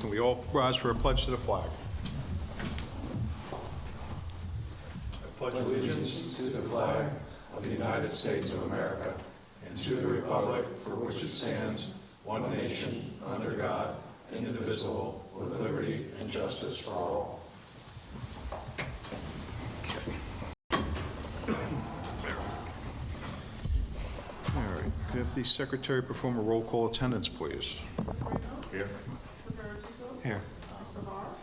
Can we all rise for a pledge to the flag? I pledge allegiance to the flag of the United States of America and to the republic for which it stands, one nation, under God, indivisible, with liberty and justice for all. All right, could I have the secretary perform a roll call attendance, please? Here. Here.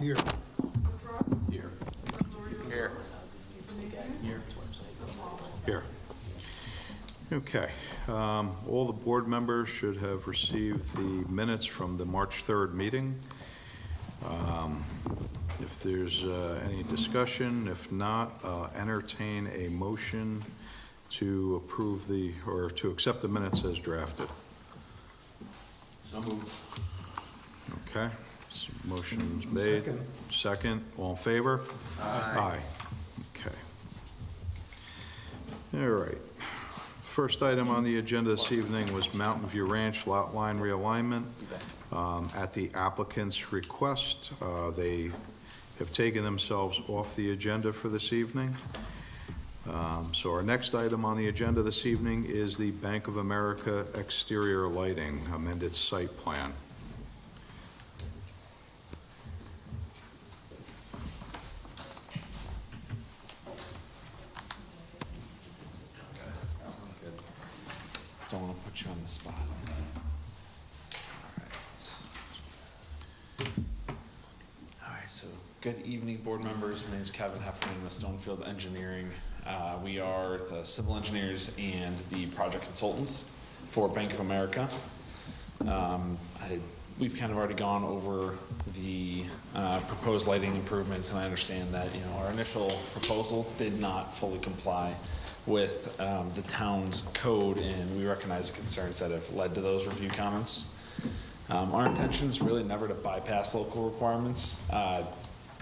Here. Here. Here. Here. Okay. All the board members should have received the minutes from the March 3rd meeting. If there's any discussion, if not, entertain a motion to approve or to accept the minutes as drafted. So moved. Okay. Motion's made. Second. All in favor? Aye. Okay. All right. First item on the agenda this evening was Mountain View Ranch lot line realignment. At the applicant's request, they have taken themselves off the agenda for this evening. So our next item on the agenda this evening is the Bank of America exterior lighting amended site plan. Don't want to put you on the spot. All right, so good evening, board members. My name is Kevin Heffernan with Stonefield Engineering. We are the civil engineers and the project consultants for Bank of America. We've kind of already gone over the proposed lighting improvements, and I understand that our initial proposal did not fully comply with the town's code, and we recognize the concerns that have led to those review comments. Our intention is really never to bypass local requirements.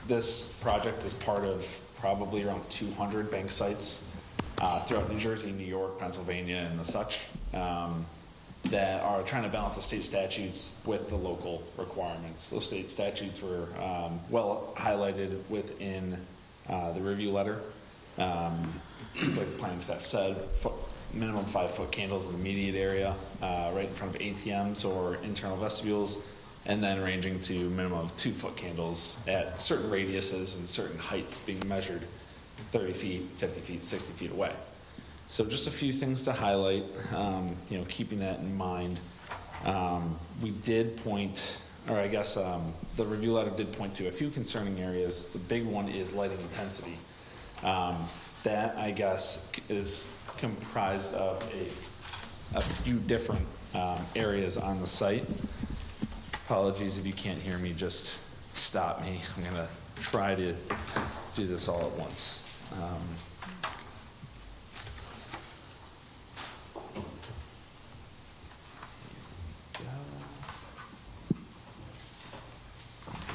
This project is part of probably around 200 bank sites throughout New Jersey, New York, Pennsylvania, and the such that are trying to balance the state statutes with the local requirements. Those state statutes were well highlighted within the review letter. Like the planning staff said, minimum 5-foot candles in the immediate area, right in front of ATMs or internal vestibules, and then ranging to minimum of 2-foot candles at certain radiuses and certain heights being measured 30 feet, 50 feet, 60 feet away. So just a few things to highlight, keeping that in mind. We did point, or I guess the review letter did point to a few concerning areas. The big one is lighting intensity. That, I guess, is comprised of a few different areas on the site. Apologies if you can't hear me, just stop me. I'm gonna try to do this all at once.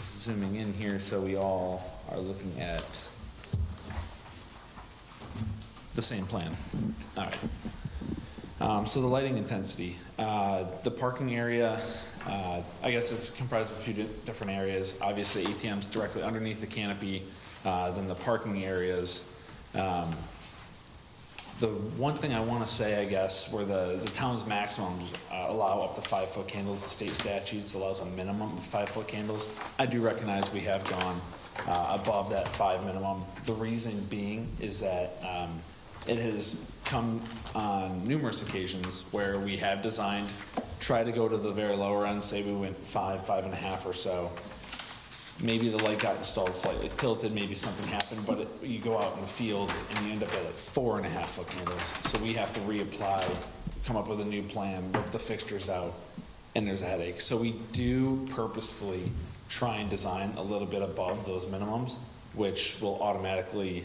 Zooming in here so we all are looking at the same plan. All right. So the lighting intensity, the parking area, I guess it's comprised of a few different areas. Obviously, ATMs directly underneath the canopy, then the parking areas. The one thing I want to say, I guess, where the town's maximums allow up to 5-foot candles, the state statutes allows a minimum of 5-foot candles. I do recognize we have gone above that 5 minimum. The reason being is that it has come on numerous occasions where we have designed, try to go to the very lower end, say we went 5.5 or so. Maybe the light got installed slightly tilted, maybe something happened, but you go out in the field and you end up at like 4.5-foot candles. So we have to reapply, come up with a new plan, rip the fixtures out, and there's a headache. So we do purposefully try and design a little bit above those minimums, which will automatically,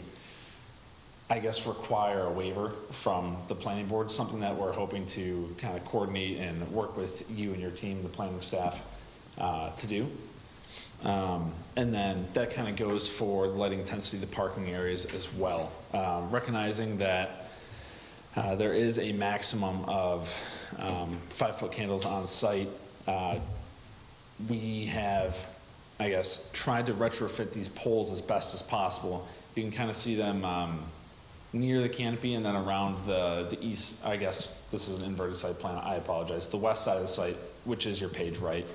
I guess, require a waiver from the planning board, something that we're hoping to kind of coordinate and work with you and your team, the planning staff, to do. And then that kind of goes for the lighting intensity, the parking areas as well. Recognizing that there is a maximum of 5-foot candles on site. We have I guess, tried to retrofit these poles as best as possible. You can kind of see them near the canopy and then around the east, I guess, this is an inverted site plan, I apologize, the west side of the site, which is your page right.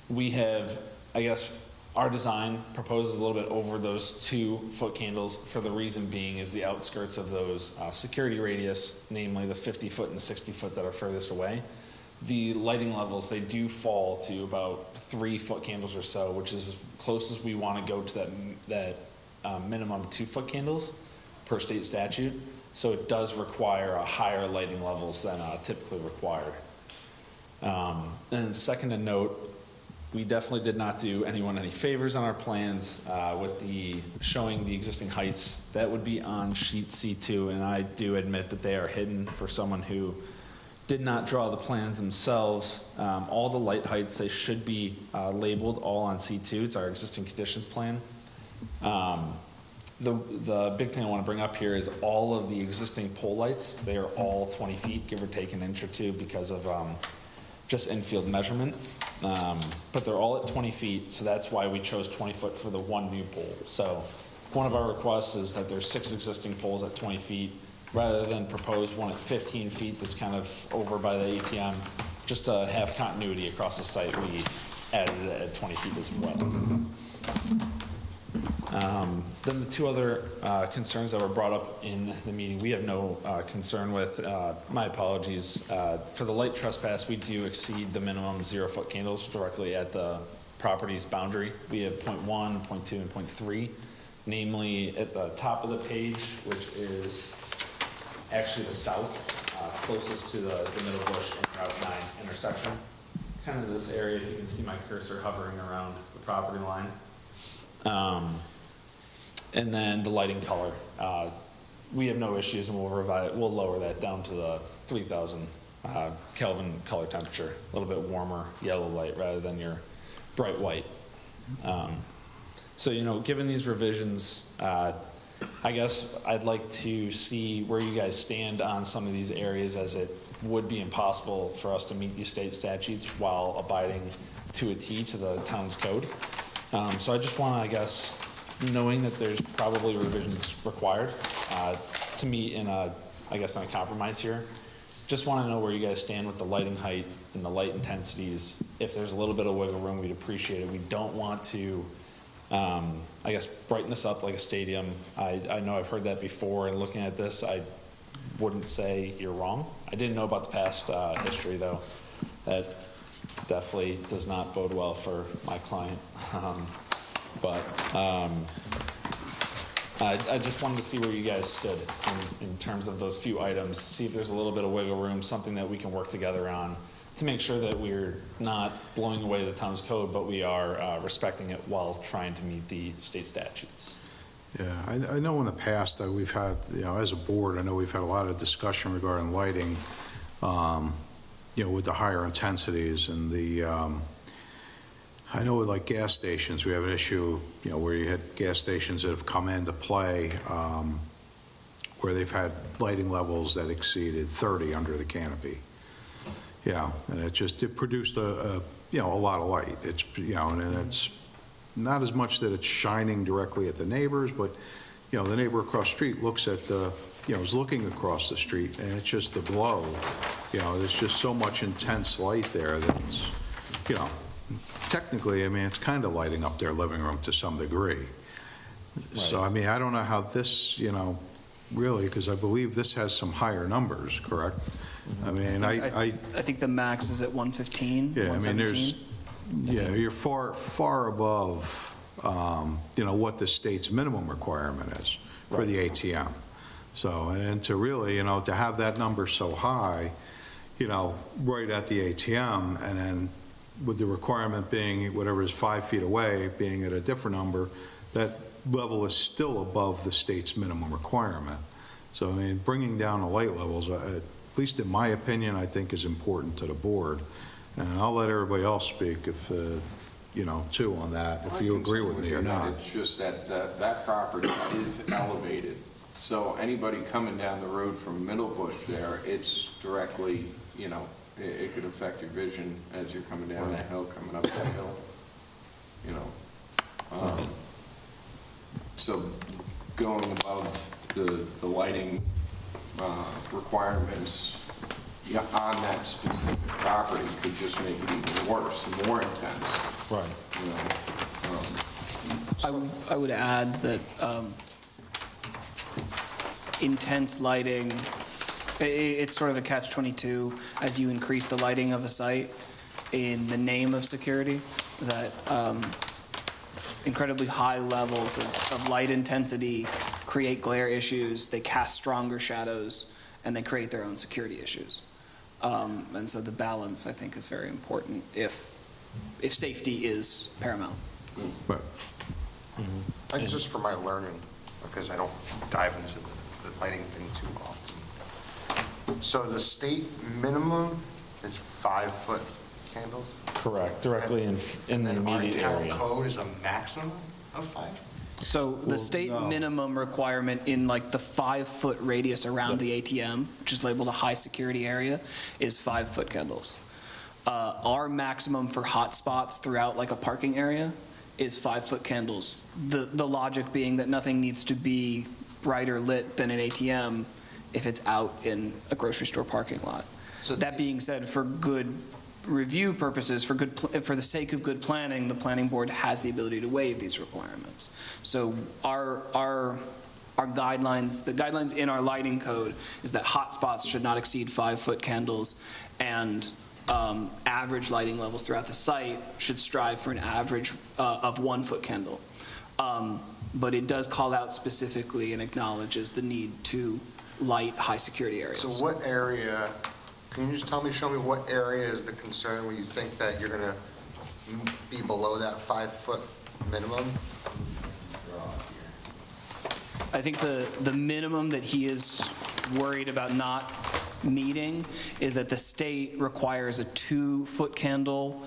We have, I guess, our design proposes a little bit over those 2-foot candles, for the reason being is the outskirts of those security radius, namely the 50-foot and 60-foot that are furthest away. The lighting levels, they do fall to about 3-foot candles or so, which is as close as we want to go to that minimum 2-foot candles per state statute. So it does require a higher lighting levels than typically required. And second to note, we definitely did not do anyone any favors on our plans with showing the existing heights. That would be on sheet C2, and I do admit that they are hidden for someone who did not draw the plans themselves. All the light heights, they should be labeled all on C2. It's our existing conditions plan. The big thing I want to bring up here is all of the existing pole lights, they are all 20 feet, give or take an inch or two, because of just infield measurement. But they're all at 20 feet, so that's why we chose 20 foot for the one new pole. So one of our requests is that there's 6 existing poles at 20 feet, rather than propose one at 15 feet that's kind of over by the ATM. Just to have continuity across the site, we added it at 20 feet as well. Then the 2 other concerns that were brought up in the meeting, we have no concern with. My apologies. For the light trespass, we do exceed the minimum 0-foot candles directly at the property's boundary. We have 0.1, 0.2, and 0.3. Namely, at the top of the page, which is actually the south, closest to the Middle Bush and Route 9 intersection. Kind of this area, if you can see my cursor hovering around the property line. And then the lighting color, we have no issues, and we'll lower that down to the 3,000 Kelvin color temperature, a little bit warmer yellow light rather than your bright white. So, given these revisions, I guess I'd like to see where you guys stand on some of these areas, as it would be impossible for us to meet these state statutes while abiding to a T to the town's code. So I just want to, I guess, knowing that there's probably revisions required to meet in a compromise here. Just want to know where you guys stand with the lighting height and the light intensities. If there's a little bit of wiggle room, we'd appreciate it. We don't want to, brighten this up like a stadium. I know I've heard that before, and looking at this, I wouldn't say you're wrong. I didn't know about the past history, though. That definitely does not bode well for my client. I just wanted to see where you guys stood in terms of those few items, see if there's a little bit of wiggle room, something that we can work together on to make sure that we're not blowing away the town's code, but we are respecting it while trying to meet the state statutes. Yeah, I know in the past we've had, as a board, I know we've had a lot of discussion regarding lighting, with the higher intensities and I know with like gas stations, we have an issue, where you had gas stations that have come into play where they've had lighting levels that exceeded 30 under the canopy. Yeah, and it produced a lot of light. It's, and it's not as much that it's shining directly at the neighbors, but, the neighbor across the street looks at is looking across the street, and it's just the glow. There's just so much intense light there that it's, technically, it's kind of lighting up their living room to some degree. Right. So, I don't know how this, really, because I believe this has some higher numbers, correct? I think the max is at 115, yeah, 117. You're far above, what the state's minimum requirement is for the ATM. So, and to really, to have that number so high, right at the ATM, and then with the requirement being whatever is 5 feet away, being at a different number, that level is still above the state's minimum requirement. So, bringing down the light levels, at least in my opinion, I think is important to the board. And I'll let everybody else speak if, too, on that, if you agree with me or not. It's just that property is elevated. So anybody coming down the road from Middle Bush there, it's directly, it could affect your vision as you're coming down that hill, coming up that So going above the lighting requirements on that specific property could just make it even worse, more intense. Right. You know, I would add that intense lighting, it's sort of a catch-22 as you increase the lighting of a site in the name of security, that incredibly high levels of light intensity create glare issues, they cast stronger shadows, and they create their own security issues. And so the balance, I think, is very important if safety is paramount. But And just for my learning, because I don't dive into the lighting thing too often. So the state minimum is 5-foot candles? Correct, directly in the immediate And our area. town code is a maximum of 5? So the state minimum requirement in like the 5-foot radius around the ATM, which is labeled a high security area, is 5-foot candles. Our maximum for hot spots throughout like a parking area is 5-foot candles. The logic being that nothing needs to be brighter lit than an ATM if it's out in a grocery store parking lot. So That being said, for good review purposes, for the sake of good planning, the planning board has the ability to waive these requirements. So our guidelines, the guidelines in our lighting code is that hot spots should not exceed 5-foot candles, and average lighting levels throughout the site should strive for an average of 1-foot candle. But it does call out specifically and acknowledges the need to light high-security areas. So what area, can you just show me what area is the concern where you think that you're going to be below that 5-foot minimum? I think the minimum that he is worried about not meeting is that the state requires a 2-foot candle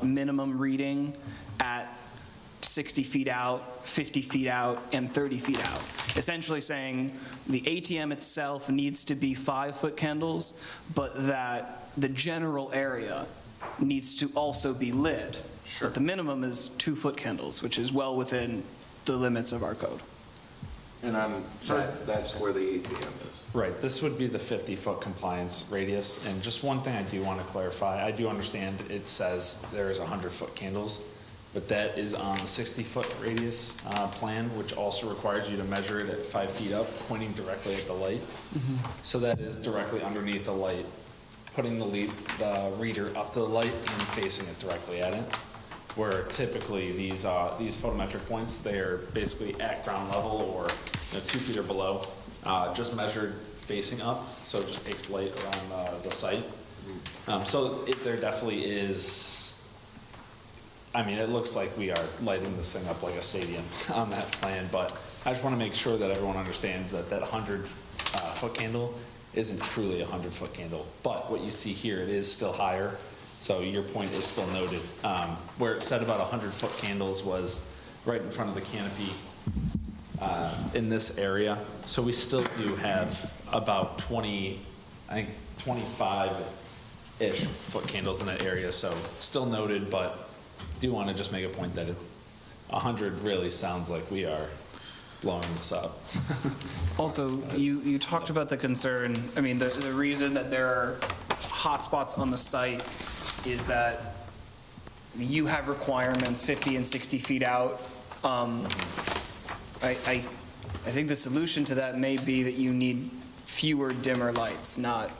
minimum reading at 60 feet out, 50 feet out, and 30 feet out. Essentially saying the ATM itself needs to be 5-foot candles, but that the general area needs to also be lit. Sure. But the minimum is 2-foot candles, which is well within the limits of our code. And that's where the ATM is. Right, this would be the 50-foot compliance radius, and just one thing I do want to clarify, I do understand it says there is 100-foot candles, but that is on the 60-foot radius plan, which also requires you to measure it at 5 feet up, pointing directly at the light. So that is directly underneath the light, putting the reader up to the light and facing it directly at it. Where typically these photometric points, they are basically at ground level or 2 feet or below, just measured facing up, so it just takes light around the site. So there definitely is, I mean, it looks like we are lighting this thing up like a stadium on that plan, but I just want to make sure that everyone understands that 100-foot candle isn't truly a 100-foot candle. But what you see here, it is still higher. So your point is still noted. Where it said about 100-foot candles was right in front of the canopy in this area. So we still do have about 25-ish foot candles in that area. So still noted, but do want to just make a point that 100 really sounds like we are blowing this up. Also, you talked about the concern, I mean, the reason that there are hotspots on the site is that you have requirements 50 and 60 feet out. I think the solution to that may be that you need fewer dimmer lights, not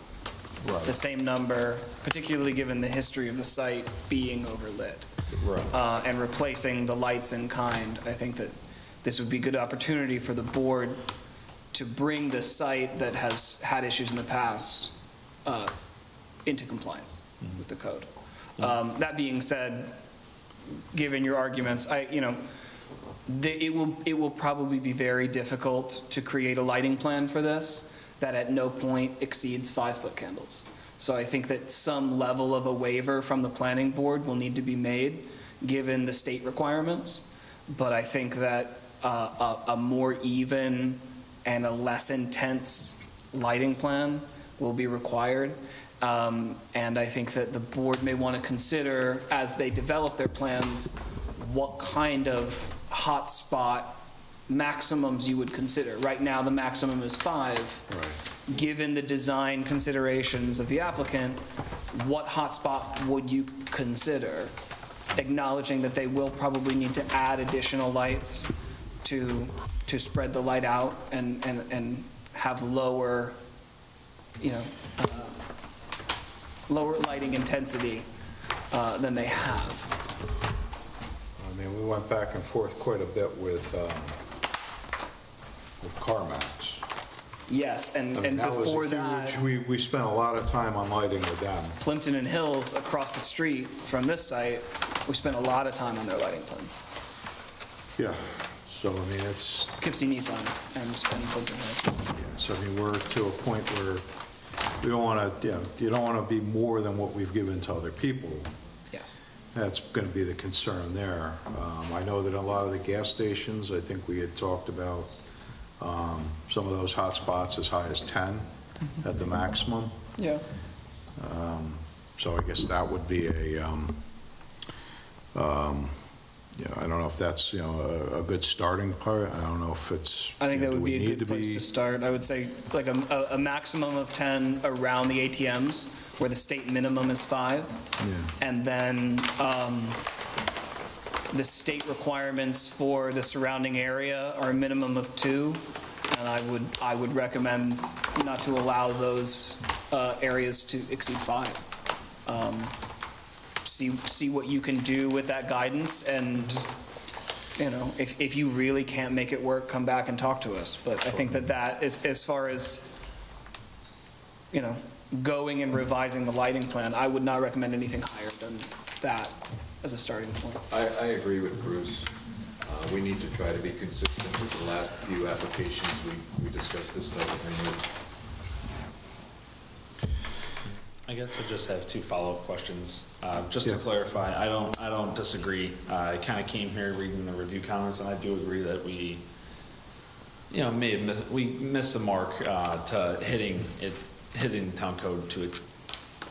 the same number, particularly given the history of the site being overlit. Right. And replacing the lights in kind. I think that this would be a good opportunity for the board to bring the site that has had issues in the past into compliance with the code. That being said, given your arguments, it will probably be very difficult to create a lighting plan for this that at no point exceeds 5-foot candles. So I think that some level of a waiver from the planning board will need to be made given the state requirements. But I think that a more even and a less intense lighting plan will be required. And I think that the board may want to consider, as they develop their plans, what kind of hotspot maximums you would consider. Right now, the maximum is 5. Right. Given the design considerations of the applicant, what hotspot would you consider? Acknowledging that they will probably need to add additional lights to spread the light out and have lower, lower lighting intensity than they have. I mean, we went back and forth quite a bit with CarMax. Yes, and I mean, that was a before huge- that, We spent a lot of time on lighting with them. Plimpton and Hills, across the street from this site, we spent a lot of time on their lighting plan. Yeah. So, I mean, it's, Poughkeepsie Nissan and Plimpton Hills. yeah, so I mean, we're to a point where we don't want to, you don't want to be more than what we've given to other people. Yes. That's going to be the concern there. I know that a lot of the gas stations, I think we had talked about some of those hot spots as high as 10 at the maximum. Yeah. So I guess that would be a, I don't know if that's, a good starting part. I don't know if it's. I think that do would we be a need good place to start. I would say like a maximum of 10 around the ATMs, where the state minimum is 5. Yeah. And then the state requirements for the surrounding area are a minimum of 2. And I would recommend not to allow those areas to exceed 5. See what you can do with that guidance, and, if you really can't make it work, come back and talk to us. But I think that is, as far as, going and revising the lighting plan, I would not recommend anything higher than that as a starting point. I agree with Bruce. We need to try to be consistent with the last few applications we discussed this type of thing with. I guess I just have 2 follow-up questions. Just to Yeah. clarify, I don't disagree. I kind of came here reading the review comments, and I do agree that we, may have missed the mark to hitting town code to a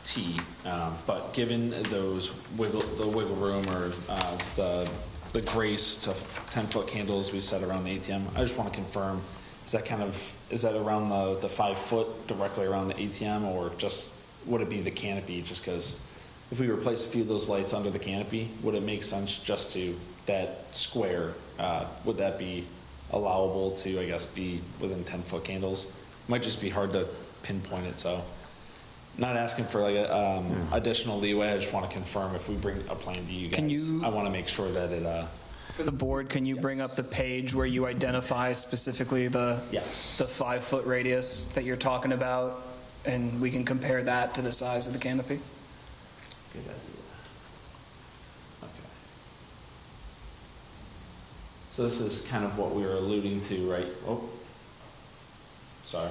T. But given the wiggle room or the grace to 10-foot candles we set around the ATM, I just want to confirm, is that around the 5 foot directly around the ATM, or just would it be the canopy? Just because if we replace a few of those lights under the canopy, would it make sense just to that square? Would that be allowable to, I guess, be within 10-foot candles? Might just be hard to pinpoint it, so not asking for like additional leeway. I just want to confirm if we bring a plan to you guys. I want to make sure that it. For the board, can you bring up the page where you identify specifically the Yes. 5 foot radius that you're talking about? And we can compare that to the size of the canopy? Good idea. Okay. So this is kind of what we were alluding to, right? Oh, sorry.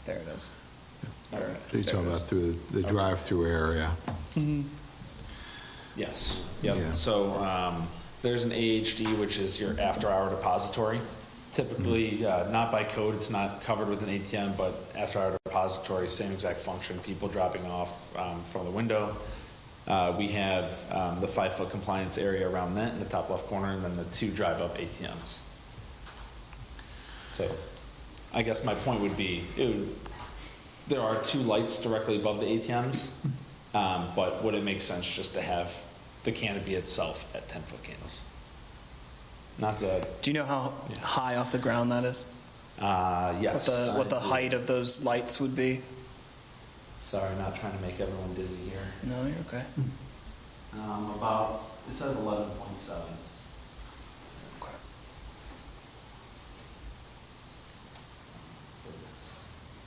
There it is. All right. So you're talking about through the drive-through area. Yes, yep. Yeah. So there's an AHD, which is your after-hour depository. Typically, not by code, it's not covered with an ATM, but after-hour depository, same exact function, people dropping off from the window. We have the 5 foot compliance area around that in the top left corner, and then the 2 drive-up ATMs. So I guess my point would be, there are 2 lights directly above the ATMs, but would it make sense just to have the canopy itself at 10-foot candles? Not to, Do you know how high off the ground that is? yes. What the I do. height of those lights would be? Sorry, not trying to make everyone dizzy here. No, you're okay. About, it says 11.7.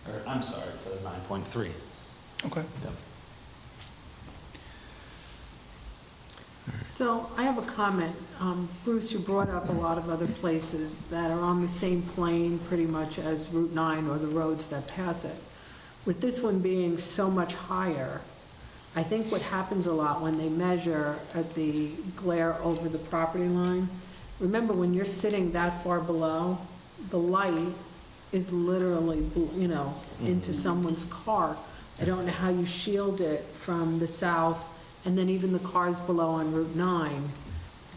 Or, I'm sorry, it says 9.3. Okay. Yep. So I have a comment. Bruce, you brought up a lot of other places that are on the same plane pretty much as Route 9 or the roads that pass it. With this one being so much higher, I think what happens a lot when they measure at the glare over the property line, remember when you're sitting that far below, the light is literally, into someone's car. I don't know how you shield it from the south and then even the cars below on Route 9.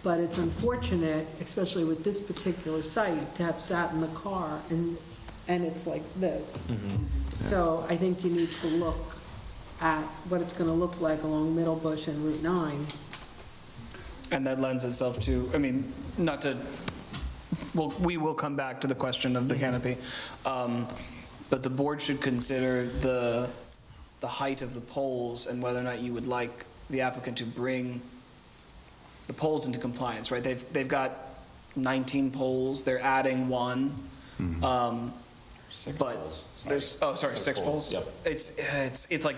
But it's unfortunate, especially with this particular site, to have sat in the car and it's like this. So I think you need to look at what it's gonna look like along Middle Bush and Route 9. And that lends itself to, I mean, not to, well, we will come back to the question of the canopy. But the board should consider the height of the poles and whether or not you would like the applicant to bring the poles into compliance, right? They've got 19 poles, they're adding one. Six But poles. there's, oh, sorry, six poles? Yep. It's like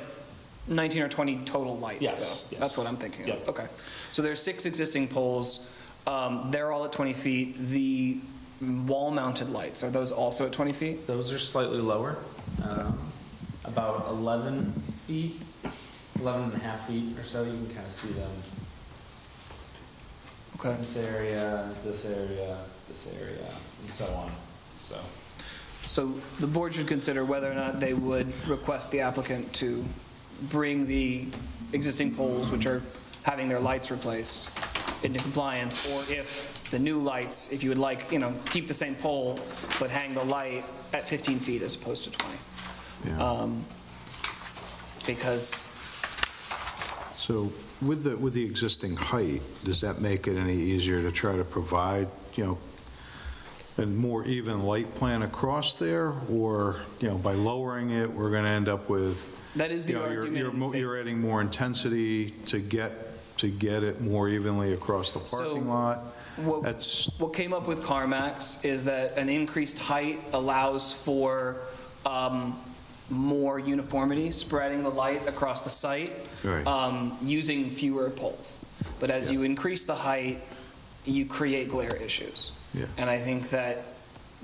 19 or 20 total lights, Yes, though. yes. That's what I'm thinking of. Yep. Okay. So there's 6 existing poles. They're all at 20 feet. The wall-mounted lights, are those also at 20 feet? Those are slightly lower, about 11 feet, 11 and a half feet or so. You can kind of see them. Okay. This area, this area, this area, and so on, so. So the board should consider whether or not they would request the applicant to bring the existing poles, which are having their lights replaced, into compliance, or if the new lights, if you would like, keep the same pole, but hang the light at 15 feet as opposed to 20. Yeah. Because, So with the existing height, does that make it any easier to try to provide, a more even light plan across there? Or, by lowering it, we're going to end up with, that is the argument. you're adding more intensity to get it more evenly across the parking lot? What came up with CarMax is that an increased height allows for more uniformity, spreading the light across the site, Right. using fewer poles. But as you increase the height, you create glare issues. Yeah. And I think that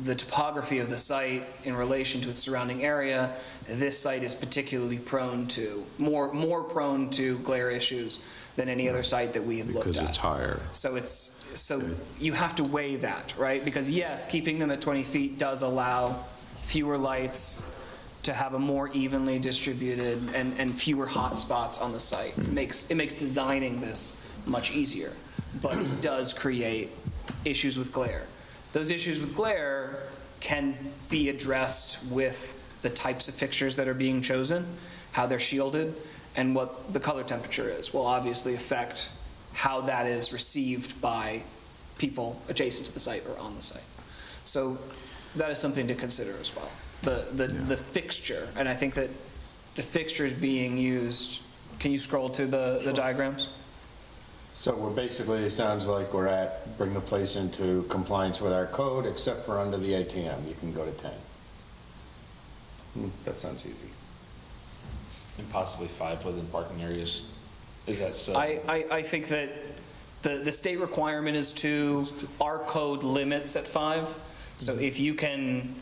the topography of the site in relation to its surrounding area, this site is particularly prone to, more prone to glare issues than any other site that we have looked at. Because it's higher. So you have to weigh that, right? Because yes, keeping them at 20 feet does allow fewer lights to have a more evenly distributed and fewer hot spots on the site. It makes designing this much easier, but it does create issues with glare. Those issues with glare can be addressed with the types of fixtures that are being chosen, how they're shielded, and what the color temperature is will obviously affect how that is received by people adjacent to the site or on the site. So that is something to consider as well. The fixture, and I think that the fixture is being used. Can you scroll to the diagrams? So we're basically, it sounds like we're bring the place into compliance with our code, except for under the ATM, you can go to 10. That sounds easy. And possibly 5 within parking areas. Is that still? I think that the state requirement is 2, our code limits at 5. So if you can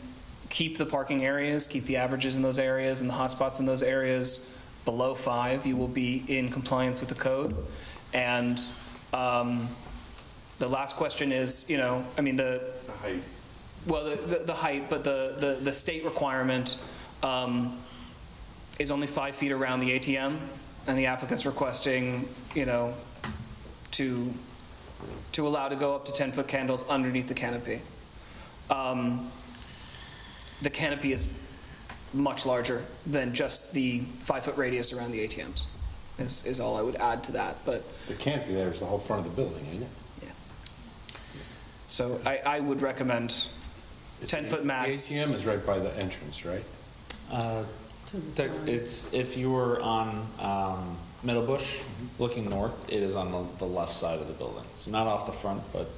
keep the parking areas, keep the averages in those areas and the hotspots in those areas below 5, you will be in compliance with the code. And the last question is, the height. Well, the height, but the state requirement is only 5 feet around the ATM, and the applicant's requesting, to allow to go up to 10-foot candles underneath the canopy. The canopy is much larger than just the 5-foot radius around the ATMs, is all I would add to that, but. The canopy there is the whole front of the building, ain't it? Yeah. So I would recommend 10-foot max. The ATM is right by the entrance, right? It's, if you were on Middle Bush, looking north, it is on the left side of the building. So not off the front, but,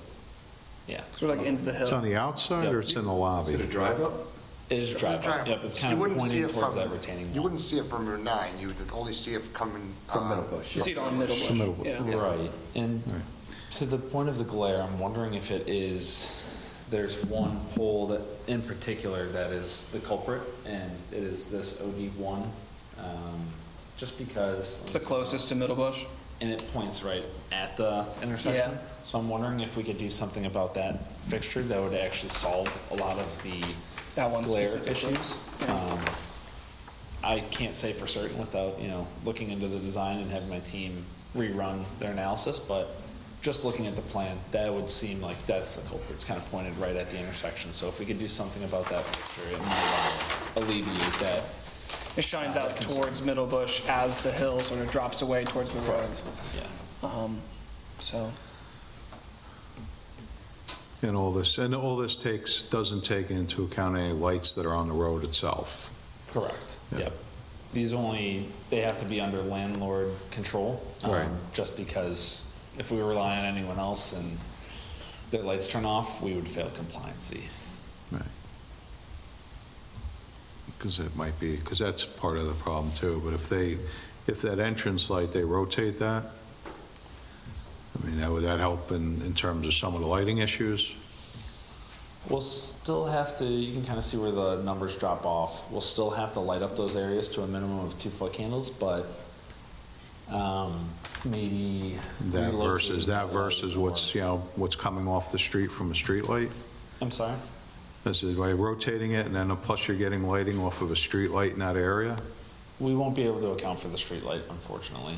yeah. Sort of like into the hill. It's on the outside or it's in the lobby? Is it a drive-up? It is drive up. Yep, it's kind of pointing towards that retaining wall. You wouldn't see it from Route 9, you would only see it coming. From Middle Bush. You see it on Middle Bush. Yeah. Right, and to the point of the glare, I'm wondering if there's one pole that, in particular, that is the culprit, and it is this OD1, just because. It's the closest to Middle Bush. And it points right at the intersection. Yeah. So I'm wondering if we could do something about that fixture that would actually solve a lot of the That one glare specifically. issues. I can't say for certain without, looking into the design and having my team rerun their analysis, but just looking at the plan, that would seem like that's the culprit. It's kind of pointed right at the intersection. So if we could do something about that fixture, it might alleviate that. It shines out towards Middle Bush as the hill sort of drops away towards the road. Yeah. So, And all this doesn't take into account any lights that are on the road itself. Correct. Yeah. Yep. They have to be under landlord control. Right. Just because if we rely on anyone else and their lights turn off, we would fail compliancy. Right. Because that's part of the problem too, but if that entrance light, they rotate that, I mean, would that help in terms of some of the lighting issues? We'll still have to, you can kind of see where the numbers drop off. We'll still have to light up those areas to a minimum of 2-foot candles, but maybe. That relocating versus light what's coming off the street from a street light? I'm sorry? This is by rotating it, and then plus you're getting lighting off of a street light in that area? We won't be able to account for the street light, unfortunately.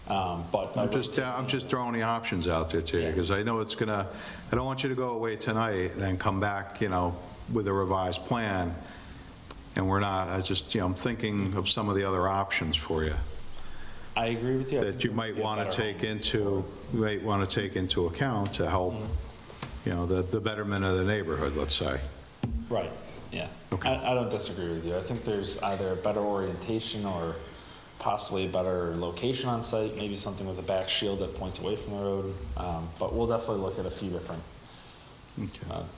But by I'm just throwing the options out there to you, Yeah. because I know I don't want you to go away tonight and then come back, with a revised plan, and we're not. I'm thinking of some of the other options for you I agree with you. I that think you it might would be a want to better take into account to help, the betterment of the neighborhood, let's say. Right, yeah. Okay. I don't disagree with you. I think there's either a better orientation or possibly a better location on site, maybe something with a back shield that points away from the road. But we'll definitely look at a few different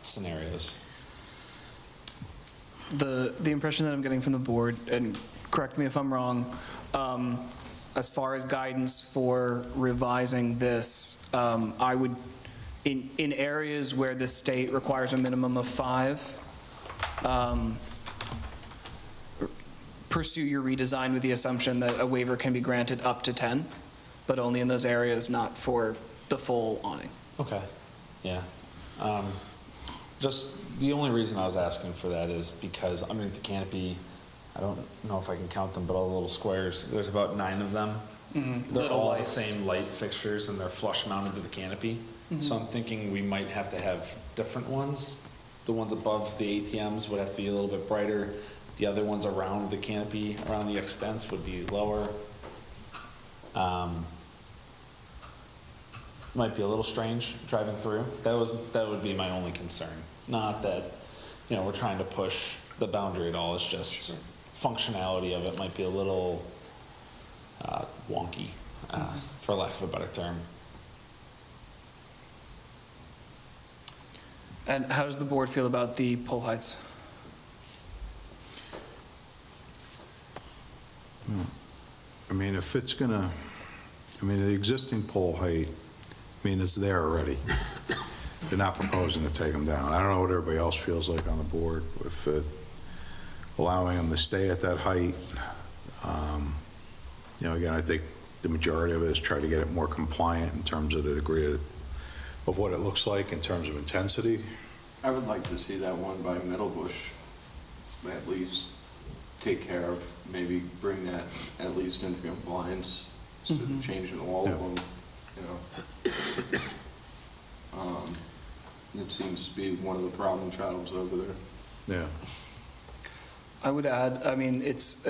scenarios. the impression that I'm getting from the board, and correct me if I'm wrong, as far as guidance for revising this, I would, in areas where the state requires a minimum of 5, pursue your redesign with the assumption that a waiver can be granted up to 10, but only in those areas, not for the full awning. Okay, yeah. Just, the only reason I was asking for that is because underneath the canopy, I don't know if I can count them, but all the little squares, there's about 9 of them. They're Little all lights. the same light fixtures and they're flush mounted to the canopy. So I'm thinking we might have to have different ones. The ones above the ATMs would have to be a little bit brighter. The other ones around the canopy, around the extents would be lower. Might be a little strange driving through. That would be my only concern. Not that, we're trying to push the boundary at all. It's just functionality of it might be a little wonky, for lack of a better term. And how does the board feel about the pole heights? I mean, if it's gonna, the existing pole height, it's there already. They're not proposing to take them down. I don't know what everybody else feels like on the board, if allowing them to stay at that height. Again, I think the majority of it is try to get it more compliant in terms of the degree of what it looks like in terms of intensity. I would like to see that one by Middle Bush at least take care of, maybe bring that at least into compliance instead of changing all of them, It seems to be one of the problem child's over there. Yeah. I would add, it's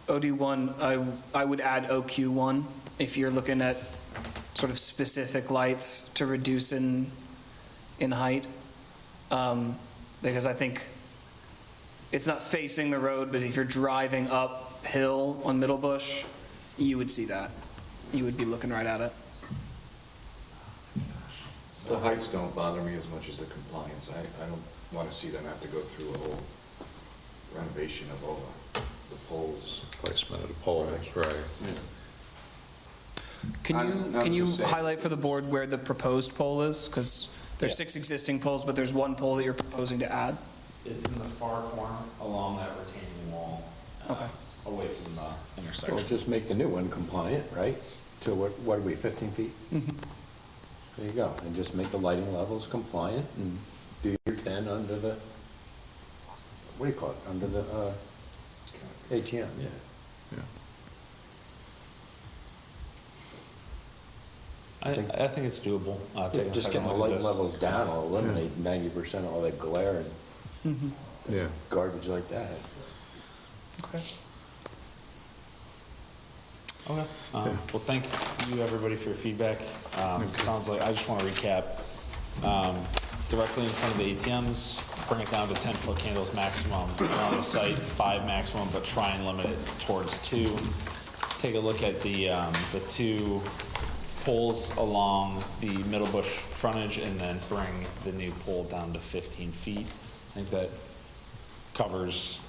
OD1, I would add OQ1 if you're looking at sort of specific lights to reduce in height. Because I think it's not facing the road, but if you're driving uphill on Middle Bush, you would see that. You would be looking right at it. The heights don't bother me as much as the compliance. I don't want to see them have to go through a whole renovation of all the poles. Placement of the poles, right. Can you just saying. highlight for the board where the proposed pole is? Because there's Yeah. 6 existing poles, but there's 1 pole that you're proposing to add. It's in the far corner along that retaining wall, Okay. away from the Well, intersection. just make the new one compliant, right? To what are we, 15 feet? There you go, and just make the lighting levels compliant and do your 10 under the, what do you call it, under the ATM, yeah. I think it's doable. Taking a Just second getting the look at light this. levels down will eliminate 90% of all that glare and Yeah. garbage like that. Okay. Okay. Well, thank you, everybody, for your feedback. Sounds like, I just want to recap. Directly in front of the ATMs, bring it down to 10-foot candles maximum. On the site, 5 maximum, but try and limit it towards 2. Take a look at the 2 poles along the Middle Bush frontage, and then bring the new pole down to 15 feet. I think that covers.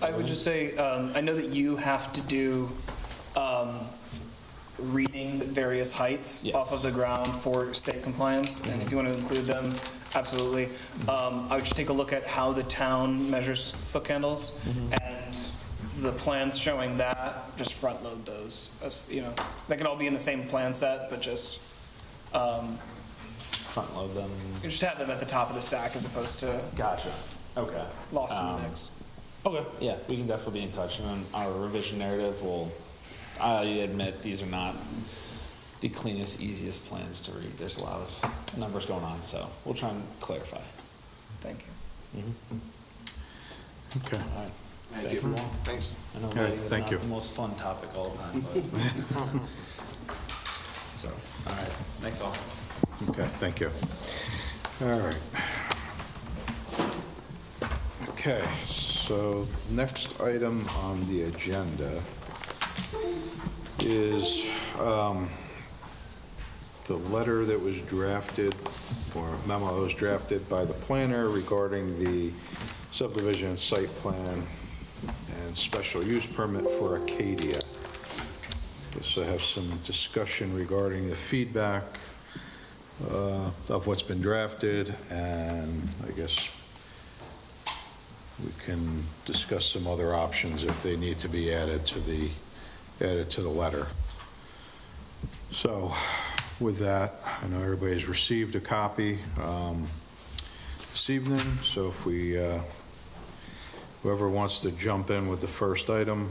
I would just say, I know that you have to do readings at various heights Yes. off of the ground for state compliance, and if you want to include them, absolutely. I would just take a look at how the town measures foot candles, and the plans showing that, just front load those. As, you know, they can all be in the same plan set, but just Front load them. you just have them at the top of the stack as opposed to Gotcha. Okay. lost in the mix. Okay, yeah, we can definitely be in touch, and then our revision narrative will, I admit, these are not the cleanest, easiest plans to read. There's a lot of numbers going on, so we'll try and clarify. Thank you. Okay. All right. Thank you. Thanks. I know Okay, lighting is thank not you. the most fun topic all the time, but. So, all right, thanks all. Okay, thank you. All right. Okay, so next item on the agenda is the letter that was drafted, or memo that was drafted by the planner regarding the subdivision site plan and special use permit for Acadia. Guess I have some discussion regarding the feedback of what's been drafted, and I guess we can discuss some other options if they need to be added to the letter. So with that, I know everybody's received a copy this evening, so if we, whoever wants to jump in with the first item,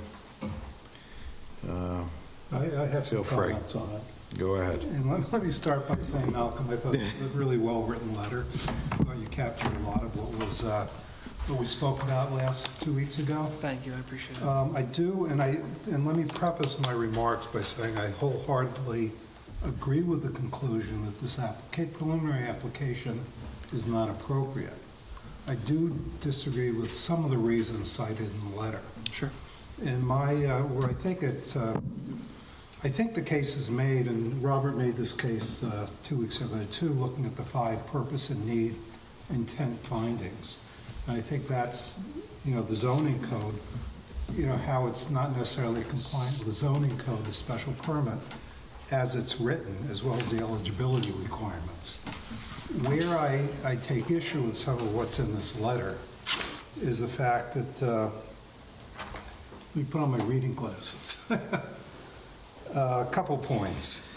I have some Feel free. comments on it. go ahead. And let me start by saying, Malcolm, I thought it was a really well-written letter. I thought you captured a lot of what we spoke about last 2 weeks ago. Thank you, I appreciate it. I do, and let me preface my remarks by saying I wholeheartedly agree with the conclusion that this preliminary application is not appropriate. I do disagree with some of the reasons cited in the letter. Sure. In my, where I think the case is made, and Robert made this case 2 weeks ago too, looking at the 5 purpose and need intent findings. And I think that's, the zoning code, how it's not necessarily compliant with the zoning code, the special permit, as it's written, as well as the eligibility requirements. Where I take issue with some of what's in this letter is the fact that, let me put on my reading glasses. A couple points.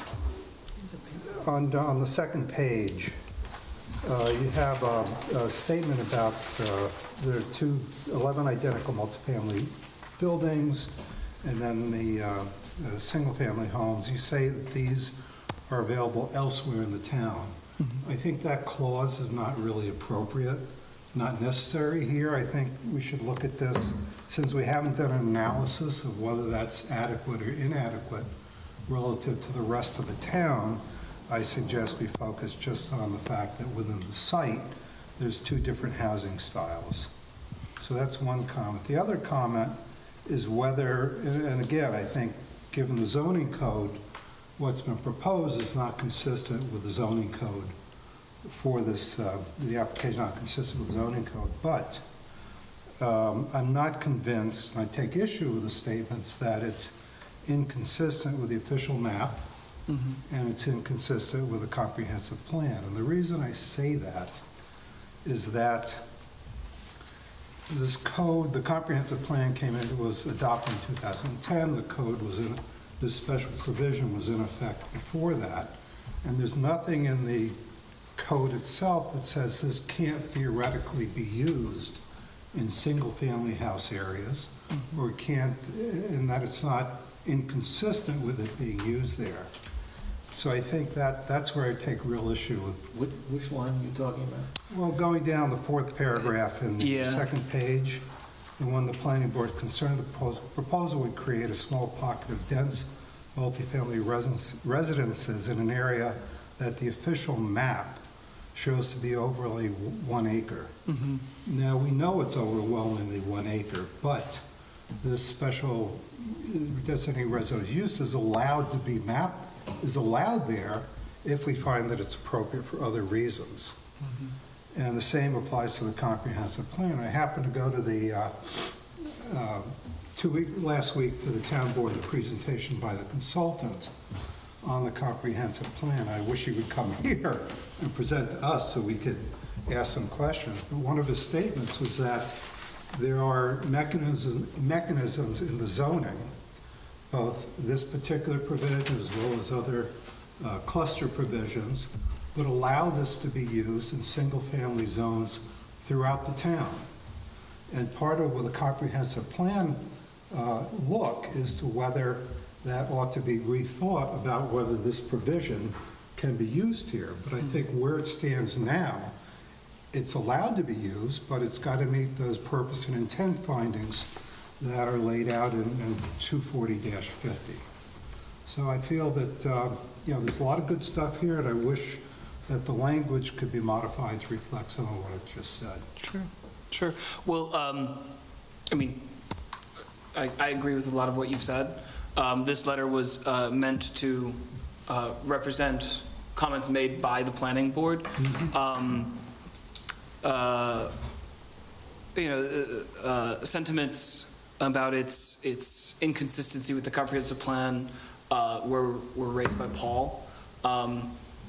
On the second page, you have a statement about there are 11 identical multifamily buildings, and then the single-family homes. You say that these are available elsewhere in the town. I think that clause is not really appropriate, not necessary here. I think we should look at this, since we haven't done an analysis of whether that's adequate or inadequate relative to the rest of the town. I suggest we focus just on the fact that within the site, there's 2 different housing styles. So that's one comment. The other comment is whether, and again, I think given the zoning code, what's been proposed is not consistent with the zoning code for this, the application not consistent with the zoning code, but I'm not convinced, and I take issue with the statements that it's inconsistent with the official map, and it's inconsistent with the comprehensive plan. And the reason I say that is that this code, the comprehensive plan was adopted in 2010, the code was in, this special provision was in effect before that, and there's nothing in the code itself that says this can't theoretically be used in single-family house areas, or it can't, and that it's not inconsistent with it being used there. So I think that's where I take real issue with, Which line are you talking about? well, going down the fourth paragraph in the Yeah. second page, and when the planning board is concerned, the proposal would create a small pocket of dense multifamily residences in an area that the official map shows to be overly 1 acre. Now, we know it's overwhelmingly 1 acre, but this special designated residential use is allowed to be mapped, is allowed there if we find that it's appropriate for other reasons. And the same applies to the comprehensive plan. I happened to go to the, last week to the town board, the presentation by the consultant on the comprehensive plan. I wish he would come here and present to us so we could ask some questions. But one of his statements was that there are mechanisms in the zoning, both this particular provision as well as other cluster provisions, that allow this to be used in single-family zones throughout the town. And part of what the comprehensive plan look is to whether that ought to be rethought about whether this provision can be used here. But I think where it stands now, it's allowed to be used, but it's got to meet those purpose and intent findings that are laid out in 240-50. So I feel that, there's a lot of good stuff here, and I wish that the language could be modified to reflect some of what I just said. Sure. Well, I mean, I agree with a lot of what you've said. This letter was meant to represent comments made by the planning board. Sentiments about its inconsistency with the comprehensive plan were raised by Paul.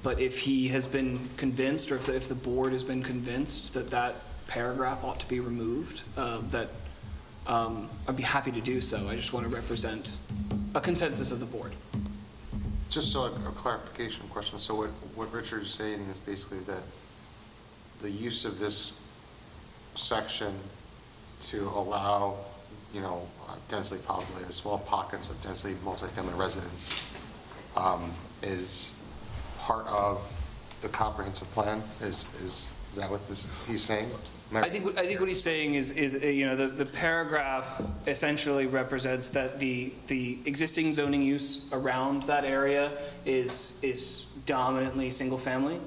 But if he has been convinced, or if the board has been convinced that that paragraph ought to be removed, I'd be happy to do so. I just want to represent a consensus of the board. Just so a clarification question, so what Richard is saying is basically that the use of this section to allow, densely populated, small pockets of densely multifamily residents is part of the comprehensive plan? Is that what he's saying? I think what he's saying is the paragraph essentially represents that the existing zoning use around that area is dominantly single family,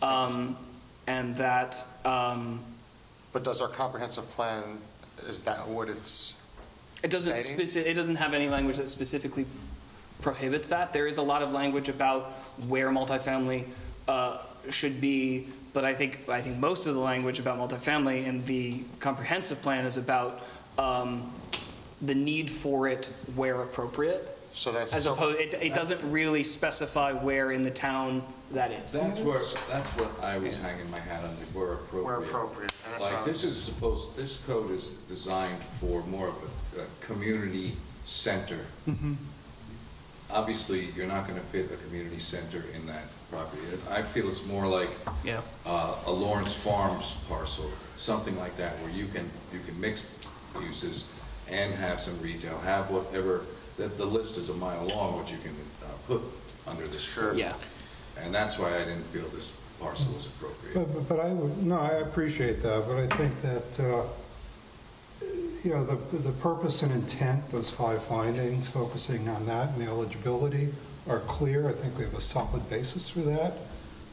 and that. But does our comprehensive plan, is that what it's? It doesn't have any language that specifically prohibits that. There is a lot of language about where multifamily should be. But I think most of the language about multifamily in the comprehensive plan is about the need for it where appropriate. So that's as opposed, it doesn't really specify where in the town that is. That's what I was hanging my hat on, is where appropriate. Where appropriate. And that's Like, this code is designed for more of a community center. Obviously, you're not going to fit a community center in that property. I feel it's more like a Lawrence Farms parcel, something like that, where you can mix uses and have some retail, have whatever, the list is a mile long, what you can put under this code. Yeah. And that's why I didn't feel this parcel was appropriate. But I appreciate that, but I think that, the purpose and intent, those 5 findings, focusing on that and the eligibility are clear. I think we have a solid basis for that.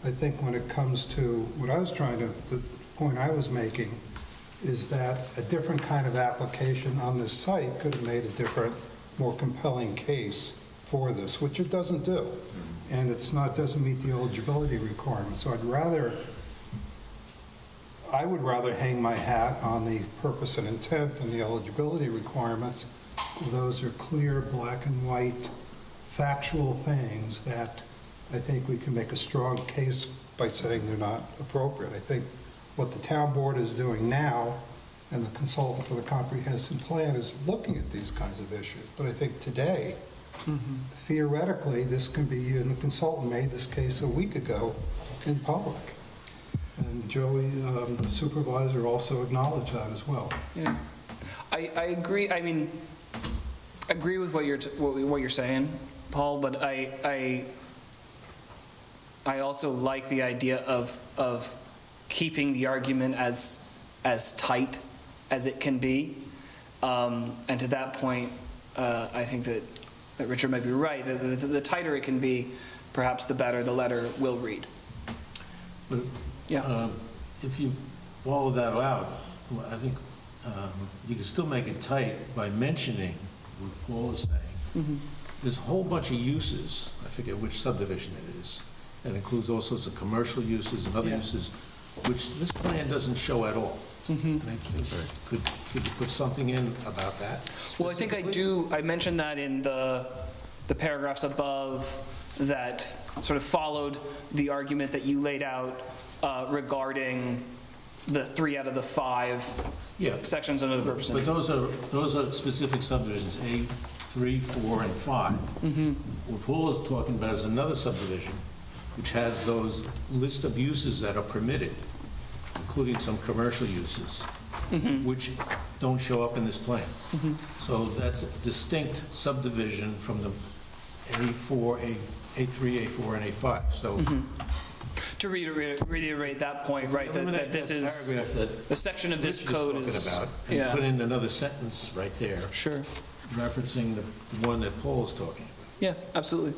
I think when it comes to what I was the point I was making is that a different kind of application on this site could have made a different, more compelling case for this, which it doesn't do. And doesn't meet the eligibility requirements. So I would rather hang my hat on the purpose and intent and the eligibility requirements. Those are clear, black and white, factual things that I think we can make a strong case by saying they're not appropriate. I think what the town board is doing now, and the consultant for the comprehensive plan, is looking at these kinds of issues. But I think today, theoretically, this can be, and the consultant made this case a week ago in public. And Joey, the supervisor, also acknowledged that as well. Yeah. I agree, I mean, agree with what you're saying, Paul, but I also like the idea of keeping the argument as tight as it can be. And to that point, I think that Richard might be right. The tighter it can be, perhaps the better the letter will read. But Yeah. if you follow that out, I think you can still make it tight by mentioning what Paul is saying. There's a whole bunch of uses, I forget which subdivision it is, that includes all sorts of commercial uses and other uses, which this plan doesn't show at all. And I think, could you put something in about that? Well, I think I do, I mentioned that in the paragraphs above that sort of followed the argument that you laid out regarding the 3 out of the 5 Yeah. sections under the purpose and But need. those are specific subdivisions, A, 3, 4, and 5. What Paul is talking about is another subdivision, which has those list of uses that are permitted, including some commercial uses, which don't show up in this plan. So that's a distinct subdivision from the A4, A3, A4, and A5. So To reiterate that point, right, that this is, paragraph that the section of this Rich code was is, talking about, and yeah, put in another sentence right there, sure, referencing the one that Paul is talking about. yeah, absolutely.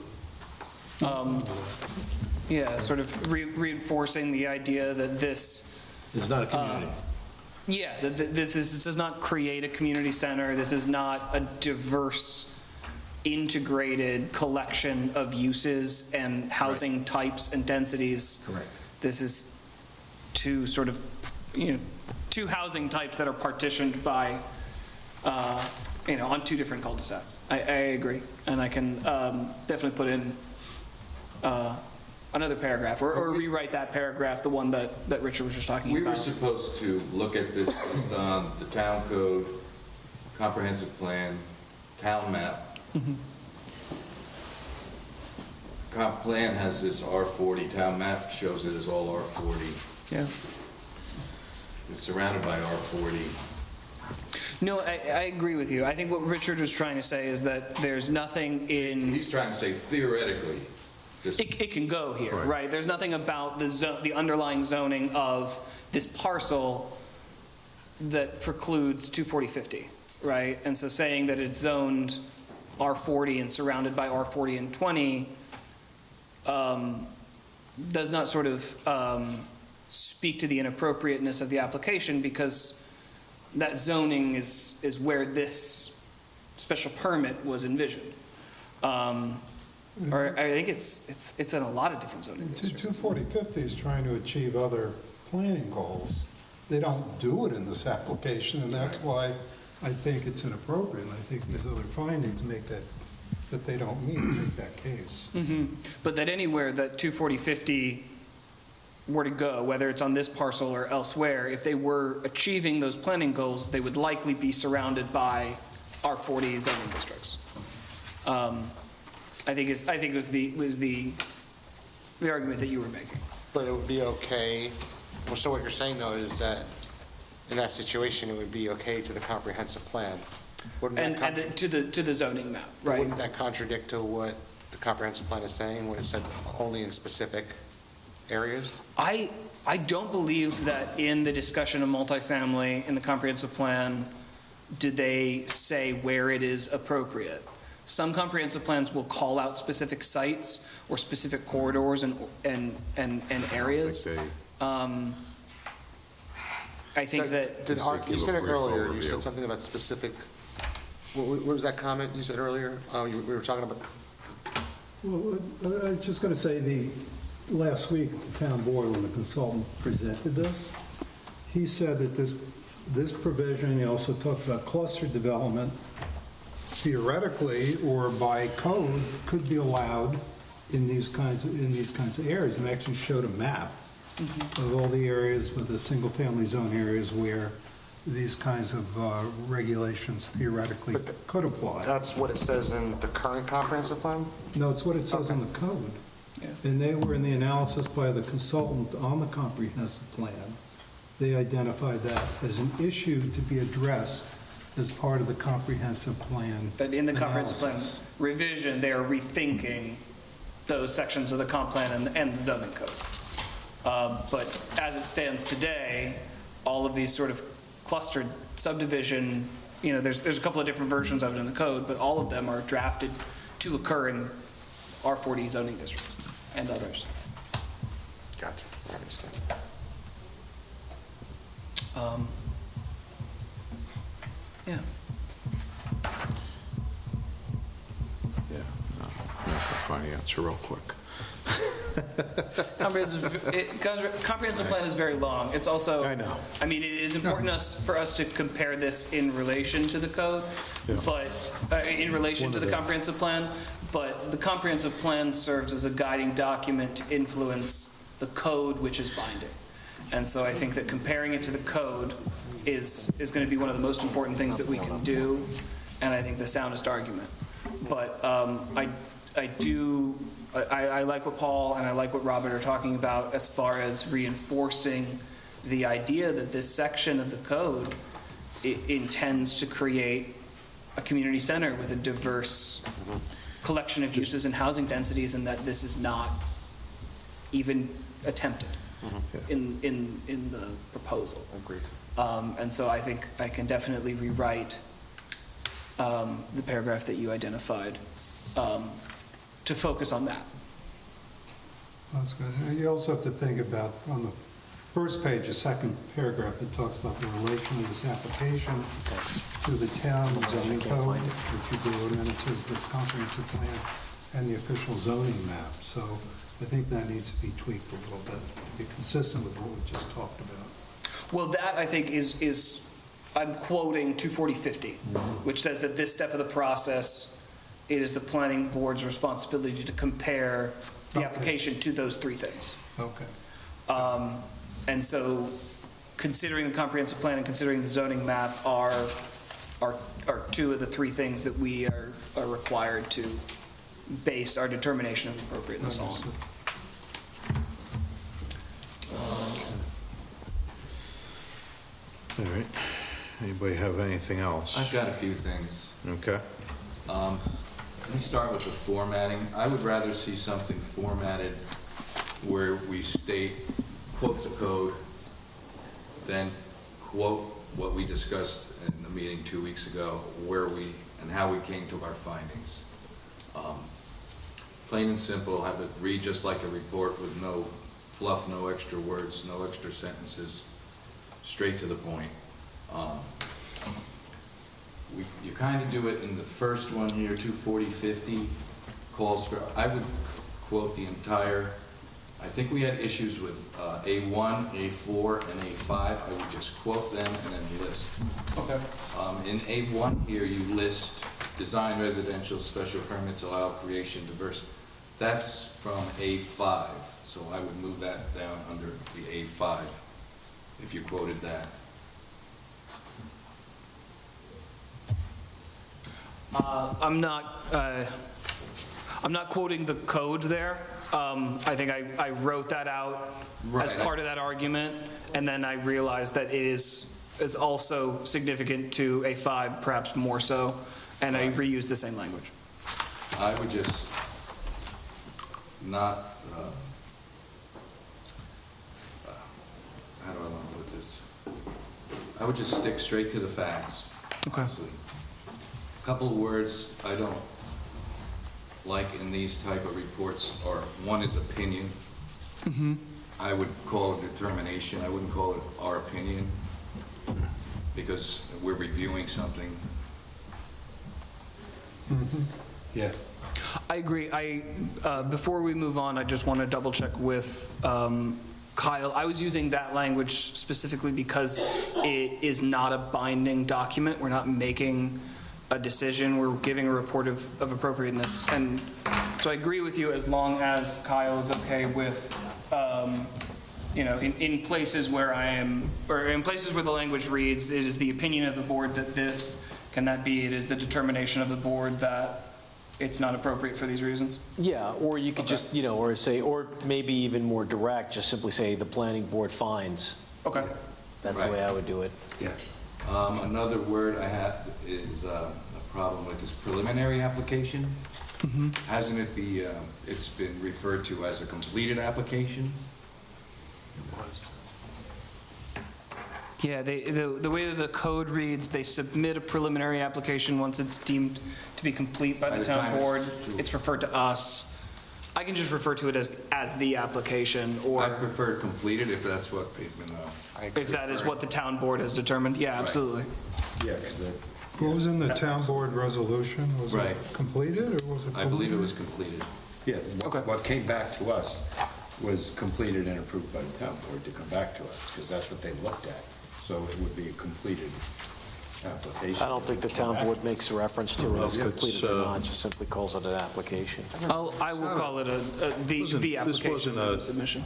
Yeah, sort of reinforcing the idea that this, It's not a community. yeah, that this does not create a community center, this is not a diverse, integrated collection of uses and housing types and densities. Correct. This is two sort of, two housing types that are partitioned by, on 2 different cul-de-sacs. I agree, and I can definitely put in another paragraph, or rewrite that paragraph, the one that Richard was just talking We were about. supposed to look at this based on the town code, comprehensive plan, town map. Comp plan has this R40, town map shows it as all R40. Yeah. It's surrounded by R40. No, I agree with you. I think what Richard was trying to say is that there's nothing in, He's trying to say theoretically, this, it can go here, right? There's nothing about the underlying zoning of this parcel that precludes 240-50, right? And so saying that it's zoned R40 and surrounded by R40 and 20 does not sort of speak to the inappropriateness of the application, because that zoning is where this special permit was envisioned. Or I think it's in a lot of different zoning districts. 240-50 is trying to achieve other planning goals. They don't do it in this application, and that's why I think it's inappropriate, and I think there's other findings to make that they don't meet to make that case. But that anywhere that 240-50 were to go, whether it's on this parcel or elsewhere, if they were achieving those planning goals, they would likely be surrounded by R40 zoning districts. I think it was the argument that you were making. But it would be okay, well, so what you're saying, though, is that in that situation, it would be okay to the comprehensive plan? Wouldn't that And to the zoning map, right? Wouldn't that contradict to what the comprehensive plan is saying, when it said only in specific areas? I don't believe that in the discussion of multifamily in the comprehensive plan, did they say where it is appropriate. Some comprehensive plans will call out specific sites or specific corridors and areas. I think that, You said it brief earlier, you overview. said something about specific, what was that comment you said earlier? We were talking about, Well, I was just going to say, last week at the town board, when the consultant presented this, he said that this provision, he also talked about cluster development, theoretically or by code, could be allowed in these kinds of areas, and actually showed a map of all the areas with the single-family zone areas where these kinds of regulations theoretically could apply. that's what it says in the current comprehensive plan? No, it's what it says in the code. And they were in the analysis by the consultant on the comprehensive plan. They identified that as an issue to be addressed as part of the comprehensive plan. That in the comprehensive plan analysis. revision, they are rethinking those sections of the comp plan and the zoning code. But as it stands today, all of these sort of clustered subdivision, there's a couple of different versions of it in the code, but all of them are drafted to occur in R40 zoning districts and others. Gotcha, I understand. Yeah. Yeah, no, I'm not gonna find the answer real quick. Comprehensive plan is very long. It's also. I know. I mean, it is important for us to compare this in relation to the code, Yeah. but, in relation to the comprehensive plan, but the comprehensive plan serves as a guiding document to influence the code, which is binding. And so I think that comparing it to the code is going to be one of the most important things that we can do, and I think the soundest argument. But I like what Paul and I like what Robert are talking about as far as reinforcing the idea that this section of the code intends to create a community center with a diverse collection of uses and housing densities, and that this is not even attempted in the proposal. Agreed. And so I think I can definitely rewrite the paragraph that you identified to focus on that. That's good. And you also have to think about, on the first page, the second paragraph, it talks about the relation of this application to the town zoning code, which you do, and then it says the comprehensive plan and the official zoning map. So I think that needs to be tweaked a little bit to be consistent with what we just talked about. Well, that I think is I'm quoting 24050, which says that this step of the process, it is the planning board's responsibility to compare the application to those three things. Okay. And so considering the comprehensive plan and considering the zoning map are two of the three things that we are required to base our determination of appropriateness on. All right. Anybody have anything else? I've got a few things. Okay. Let me start with the formatting. I would rather see something formatted where we state, quote the code, then quote what we discussed in the meeting 2 weeks ago, where we, and how we came to our findings. Plain and simple, have it read just like a report with no fluff, no extra words, no extra sentences, straight to the point. You kind of do it in the first one here, 24050, calls for, I would quote the entire, I think we had issues with A1, A4, and A5. I would just quote them and then list. Okay. In A1 here, you list design residential, special permits allow creation, diverse. That's from A5, so I would move that down under the A5 if you quoted that. I'm not quoting the code there. I think I wrote that out as Right. part of that argument, and then I realized that it is also significant to A5, perhaps more so, and I reused the same language. I would just not, how do I want to put this? I would just stick straight to the facts. Okay. Honestly. A couple of words I don't like in these type of reports are, one is opinion. I would call it determination. I wouldn't call it our opinion, because we're reviewing something. Yeah. I agree. Before we move on, I just want to double check with Kyle. I was using that language specifically because it is not a binding document. We're not making a decision. We're giving a report of appropriateness. And so I agree with you as long as Kyle is okay with, in places where I am, or in places where the language reads, it is the opinion of the board that this, can that be, it is the determination of the board that it's not appropriate for these reasons? Yeah, or you could just, or say, or maybe even more direct, just simply say the planning board finds. Okay. That's the way I would do it. Yeah. Another word I have is a problem with is preliminary application. Hasn't it it's been referred to as a completed application? It was. Yeah, the way that the code reads, they submit a preliminary application once it's deemed to be complete by the town board. It's referred to us. I can just refer to it as the application, I or prefer completed if that's what they've been, if that is what the town board has determined. Yeah, absolutely. Yeah, because What was in the town board resolution? Was it Right. completed, or was it? I believe it was completed. yeah, Okay. what came back to us was completed and approved by the town board to come back to us, because that's what they looked at. So it would be a completed application. I don't think the town board makes a reference to it as Well, completed it's, or not, just simply calls it an application. I will call it the This application wasn't a- submission.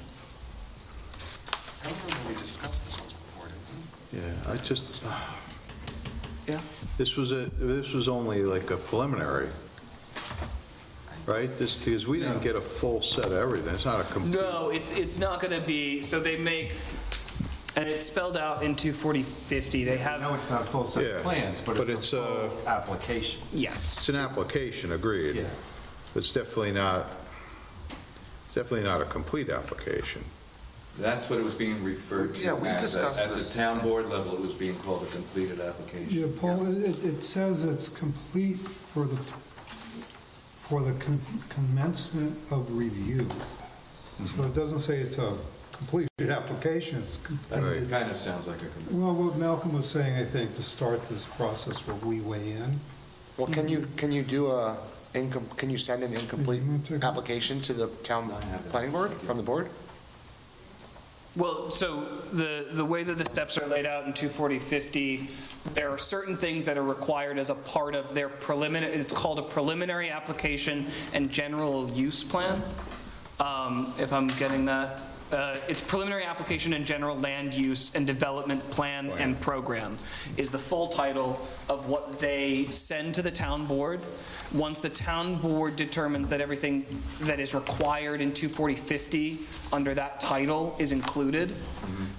I don't remember we discussed this once before, did we? Yeah, I just, Yeah. this was only like a preliminary, right? Because we didn't get a full set of everything. It's not a complete. No, it's not going to be, so they make, and it's spelled out in 24050. They have. No, it's not a full set Yeah, of plans, but but it's a it's, full application. Yes. It's an application, agreed. Yeah. It's definitely not a complete application. That's what it was being referred to. Yeah, we as. discussed At the this. town board level, it was being called a completed application. Yeah, Paul, it says it's complete for the commencement of review. So it doesn't say it's a completed application, it's It completed. kind of sounds like a completed. Well, what Malcolm was saying, I think, to start this process where we weigh in. Well, can you do can you send an incomplete application to the town planning board from the board? Well, so the way that the steps are laid out in 24050, there are certain things that are required as a part of their preliminary, it's called a preliminary application and general use plan, if I'm getting that. It's preliminary application and general land use and development plan and program is the full title of what they send to the town board. Once the town board determines that everything that is required in 24050 under that title is included,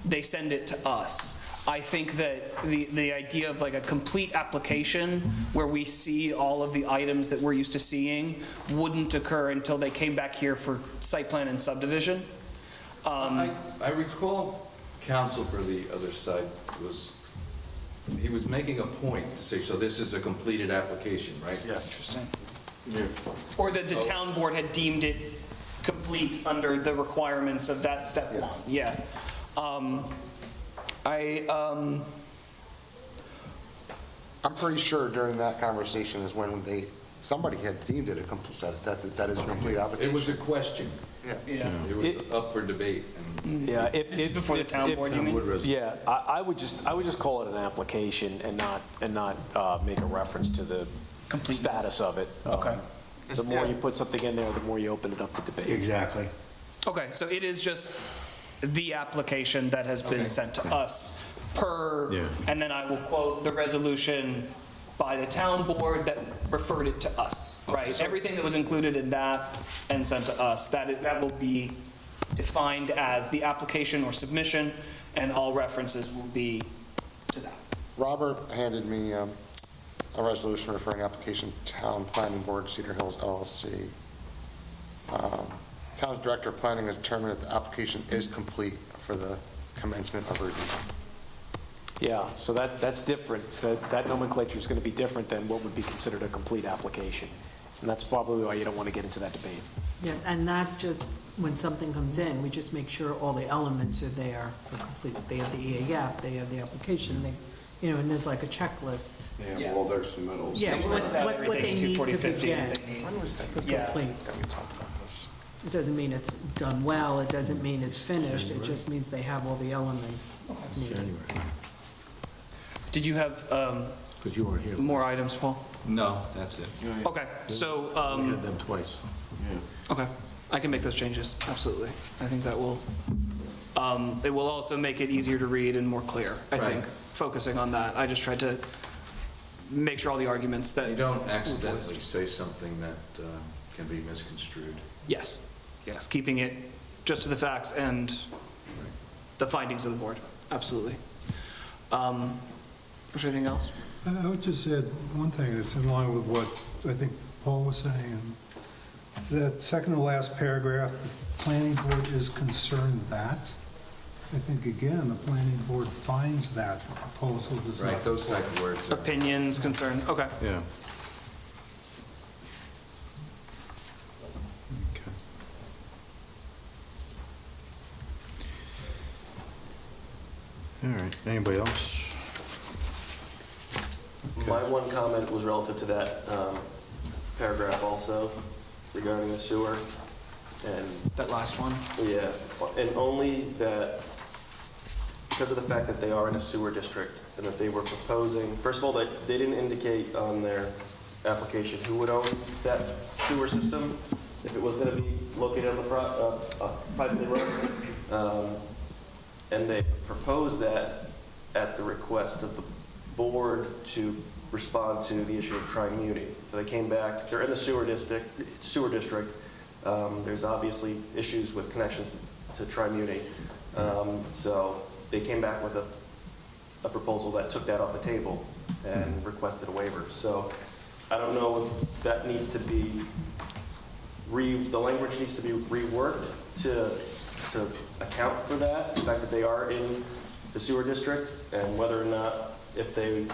they send it to us. I think that the idea of like a complete application where we see all of the items that we're used to seeing wouldn't occur until they came back here for site plan and subdivision. I recall counsel for the other side he was making a point to say, so this is a completed application, right? Yes. Interesting. Or that the town board had deemed it complete under the requirements of that step one. Yeah. I'm pretty sure during that conversation is when somebody had deemed it a complete, that is a complete application. It was a question. Yeah. It was up for debate. Yeah, This is before the town board, you mean? Yeah, I would just call it an application and not make a reference to the Completeness. status of it. Okay. The more you put something in there, the more you open it up to debate. Exactly. Okay, so it is just the application that has been sent to us per, Yeah. and then I will quote the resolution by the town board that referred it to us, right? Everything that was included in that and sent to us, that will be defined as the application or submission, and all references will be to that. Robert handed me a resolution referring application Town Planning Board, Cedar Hills LLC. Town's Director of Planning has determined that the application is complete for the commencement of review. Yeah, so that's different. So that nomenclature is going to be different than what would be considered a complete application. And that's probably why you don't want to get into that debate. Yeah, and not just when something comes in, we just make sure all the elements are there for complete. They have the EAF, they have the application, and there's like a checklist. Yeah, all their submittals. Yeah, They list out what they everything in need to 24050 begin that they need. When was that? for Yeah. complete. That we talked about this. It doesn't mean it's done well, it doesn't mean it's finished, it just means they have all the elements needed. January, Did you have because you weren't here. more items, Paul? No, that's it. Okay, so, We had them twice. okay, I can make those changes, absolutely. I think that will, it will also make it easier to read and more clear, I think, focusing on that. I just tried to make sure all the arguments that. You don't accidentally say something that can be misconstrued. Yes, yes, keeping it just to the facts and the findings of the board, absolutely. Was there anything else? I would just add one thing that's in line with what I think Paul was saying. That second to last paragraph, the planning board is concerned that. I think, again, the planning board finds that the proposal does not. Right, those type of words. are- Opinions, concern, okay. Yeah. Okay. All right, anybody else? My one comment was relative to that paragraph also regarding the sewer. And That last one? yeah, and only that, because of the fact that they are in a sewer district and that they were proposing, first of all, they didn't indicate on their application who would own that sewer system, if it was going to be located on the privately run. And they proposed that at the request of the board to respond to the issue of tri-commuting. So they came back, they're in the sewer district. There's obviously issues with connections to tri-commuting. So they came back with a proposal that took that off the table and requested a waiver. So I don't know if that needs to be, the language needs to be reworked to account for that, the fact that they are in the sewer district, and whether or not, if they're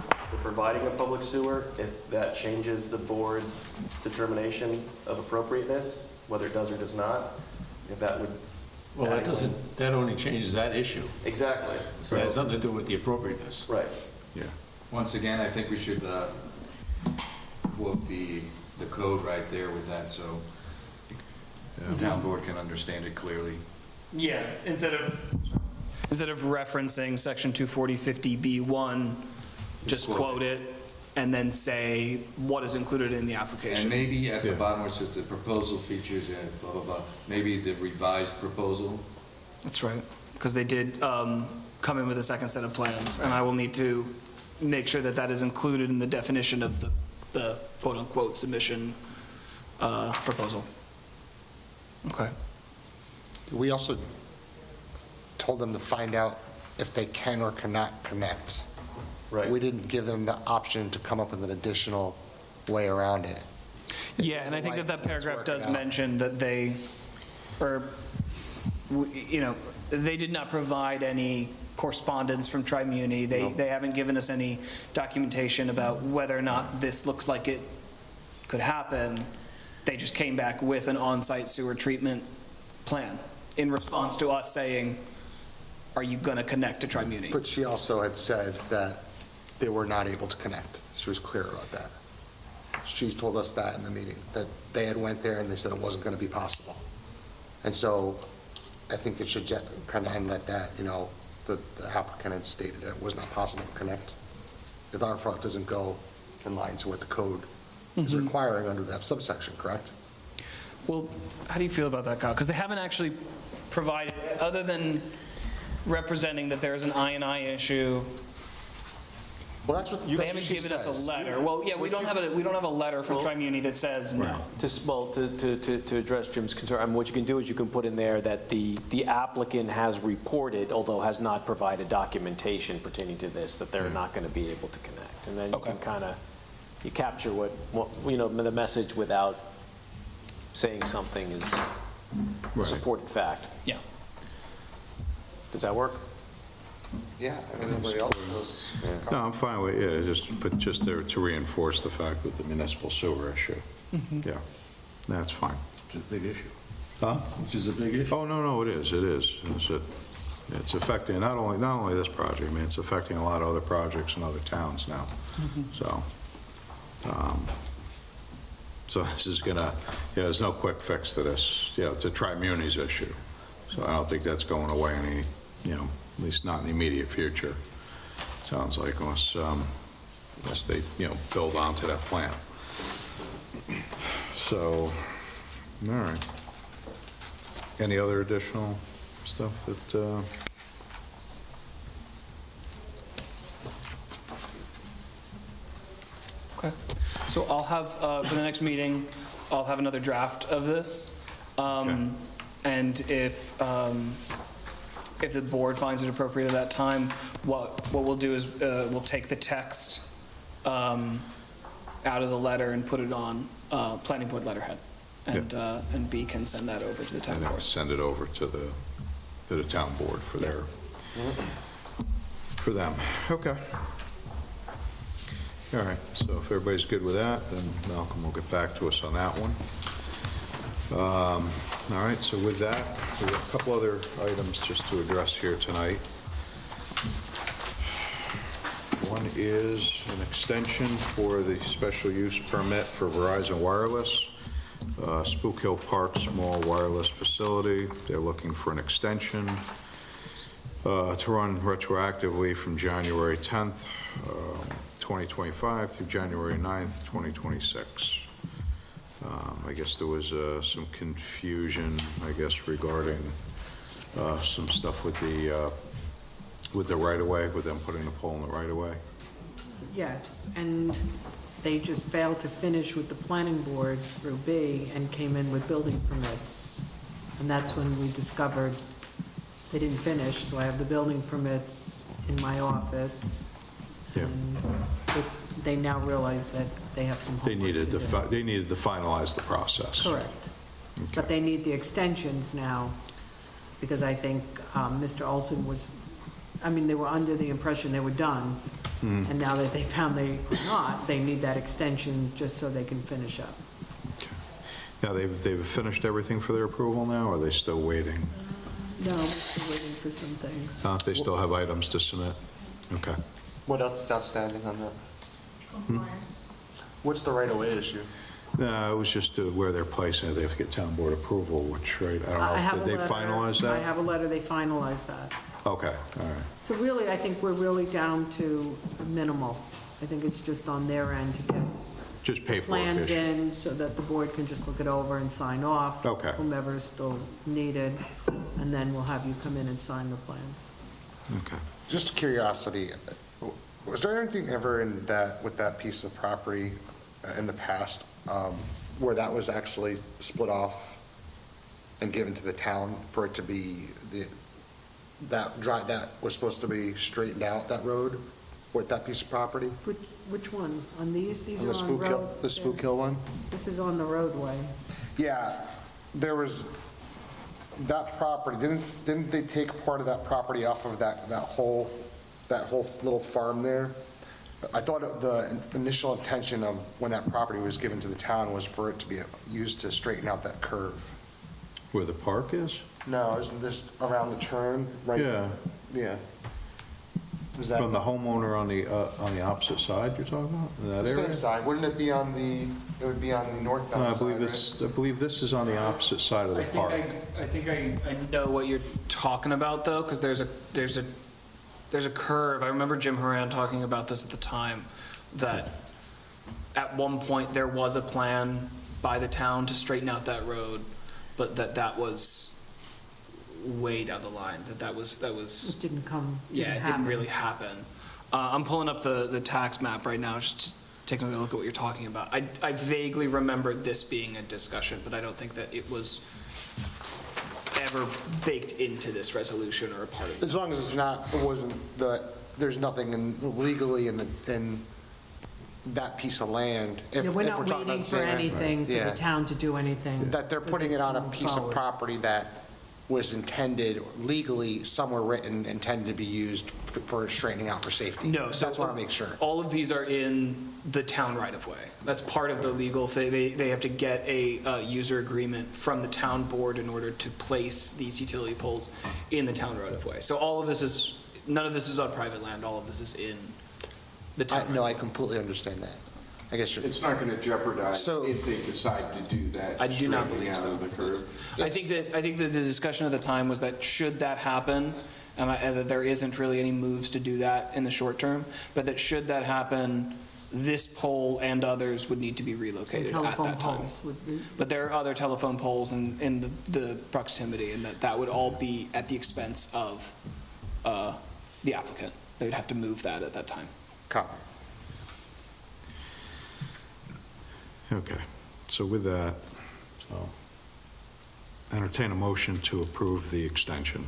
providing a public sewer, if that changes the board's determination of appropriateness, whether it does or does not, if that would. Well, that doesn't, that only changes that issue. Exactly. So it has nothing to do with the appropriateness. Right. Yeah. Once again, I think we should quote the code right there with that, so the town board can understand it clearly. Yeah, instead of referencing section 240-50B1, just quote it and then say what is included in the And application. maybe at the Yeah. bottom where it says the proposal features and blah, blah, blah, maybe the revised proposal. That's right, because they did come in with a second set of plans, and I will need to make sure that that is included in the definition of the quote-unquote submission proposal. Okay. We also told them to find out if they can or cannot connect. Right. We didn't give them the option to come up with an additional way around it. Yeah, and I think that paragraph does mention that they, they did not provide any correspondence from Tri-Muni. They haven't given us any documentation about whether or not this looks like it could happen. They just came back with an on-site sewer treatment plan in response to us saying, are you going to connect to Tri-Muni? But she also had said that they were not able to connect. She was clear about that. She told us that in the meeting, that they had went there and they said it wasn't going to be possible. And so I think it should kind of end at that, the applicant had stated that it was not possible to connect. The waterfront doesn't go in line to what the code is requiring under that subsection, correct? Well, how do you feel about that, Kyle? Because they haven't actually provided, other than representing that there is an I&I issue, Well, that's what they haven't given us a letter. Well, yeah, we don't have a letter from Tri-Muni that says no. To address Jim's concern, what you can do is you can put in there that the applicant has reported, although has not provided documentation pertaining to this, that they're not going to be able to connect. And then you can kind of, you capture what the message without saying something is a supported fact. Yeah. Does that work? Yeah, I mean, nobody else does. No, I'm fine with, just there to reinforce the fact with the municipal sewer issue. Yeah, that's fine. Which is a big issue. Huh? Which is a big issue. Oh, no, it is. It's affecting not only this project, I mean, it's affecting a lot of other projects in other towns now. So this is gonna, there's no quick fix to this. It's a Tri-Muni's issue. So I don't think that's going away any, at least not in the immediate future. Sounds like unless they, build onto that plan. So, all right. Any other additional stuff that, So I'll have, for the next meeting, I'll have another draft of this. And if the board finds it appropriate at that time, what we'll do is, we'll take the text out of the letter and put it on planning board letterhead. And B can send that over to the town And then board. send it over to the town board for their, for them. Okay. All right, so if everybody's good with that, then Malcolm will get back to us on that one. All right, so with that, we have a couple other items just to address here tonight. One is an extension for the special use permit for Verizon Wireless, Spook Hill Park Small Wireless Facility. They're looking for an extension to run retroactively from January 10th, 2025 through January 9th, 2026. I guess there was some confusion, I guess, regarding some stuff with the right-of-way, with them putting the pole in the right-of-way. Yes, and they just failed to finish with the planning board through B and came in with building permits. And that's when we discovered they didn't finish, so I have the building permits in my office. Yeah. And they now realize that they have some They homework to needed do. they needed to finalize the process. Correct. Okay. But they need the extensions now, because I think Mr. Olson was, I mean, they were under the impression they were done, and now that they found they were not, they need that extension just so they can finish up. Okay. Now, they've finished everything for their approval now, or are they still waiting? No, we're still waiting for some things. They still have items to submit? Okay. What else is outstanding on that? What's the right-of-way issue? No, it was just where they're placing it. They have to get town board approval, which, right, I I don't have know, a did they letter- finalize I that? have a letter, they finalized that. Okay, all right. So really, I think we're really down to minimal. I think it's just on their end to get Just paperwork plans issue. in so that the board can just look it over and sign off. Okay. Whomever is still needed, and then we'll have you come in and sign the plans. Okay. Just curiosity, was there anything ever in that, with that piece of property in the past, where that was actually split off and given to the town for it to be, that was supposed to be straightened out, that road, with that piece of property? Which one? On these? These On are the on Spook Hill, road? the Spook Hill one? This is on the roadway. Yeah, there was, that property, didn't they take part of that property off of that whole little farm there? I thought the initial intention of when that property was given to the town was for it to be used to straighten out that curve. Where the park is? No, isn't this around the turn, right? Yeah. Yeah. Is that From the homeowner on the opposite side you're talking about, in that the area? same side? Wouldn't it be on the, it would be on the No, northbound I side, believe this is on the opposite side of the park. I think I know what you're talking about, though, because there's a curve. I remember Jim Horan talking about this at the time, that at one point there was a plan by the town to straighten out that road, but that was way down the line, that was. It didn't come, Yeah, it didn't really happen. I'm pulling up the tax map right now, just taking a look at what you're talking about. I vaguely remember this being a discussion, but I don't think that it was ever baked into this resolution or a part of it. As long as there's nothing legally in that piece of land. Yeah, we're not waiting for anything for Yeah. the town to do anything. That they're for putting this it on to a move piece of forward. property that was intended, legally, somewhere written, intended to be used for straightening out for safety. No, so That's what I want to make sure. all of these are in the town right-of-way. That's part of the legal thing. They have to get a user agreement from the town board in order to place these utility poles in the town right-of-way. So all of this is, none of this is on private land, all of this is in the town. No, I completely understand that. I guess you're, It's not going to jeopardize So- if they decide to do that. I do not straightening believe out so. of the curve. I think that the discussion at the time was that should that happen, and that there isn't really any moves to do that in the short term, but that should that happen, this pole and others would need to be And relocated at telephone that time. poles would be. But there are other telephone poles in the proximity, and that would all be at the expense of the applicant. They would have to move that at that time. copy. Okay, so with that, so entertain a motion to approve the extension.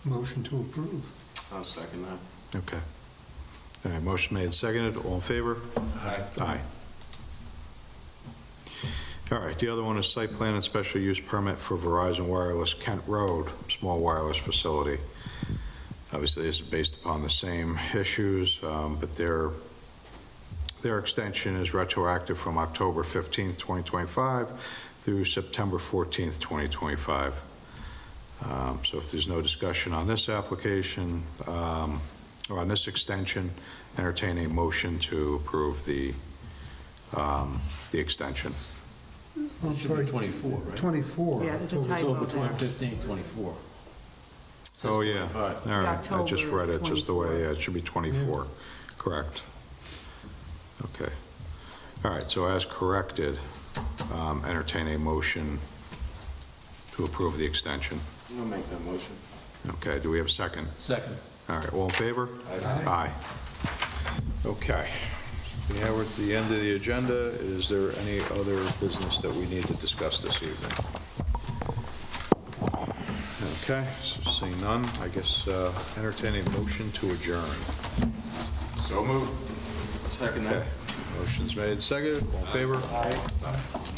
Motion to approve. I'll second that. Okay. All right, motion made, seconded, all in favor? Aye. Aye. All right, the other one is site plan and special use permit for Verizon Wireless Kent Road, small wireless facility. Obviously, this is based upon the same issues, but their extension is retroactive from October 15th, 2025 through September 14th, 2025. So if there's no discussion on this application, or on this extension, entertain a motion to approve the extension. It should be 24, right? 24. Yeah, there's a October typo October there. 15, 24. Says Oh, yeah. 25. All right, I just October read is it just the way, 24. yeah, it should be 24, correct. Okay. All right, so as corrected, entertain a motion to approve the extension. I'll make that motion. Okay, do we have a second? Second. All right, all in favor? Aye. Okay. We are at the end of the agenda. Is there any other business that we need to discuss this evening? Okay, so seeing none, I guess entertain a motion to adjourn. So moved. Second that. Okay, motion's made, seconded, all in favor? Aye.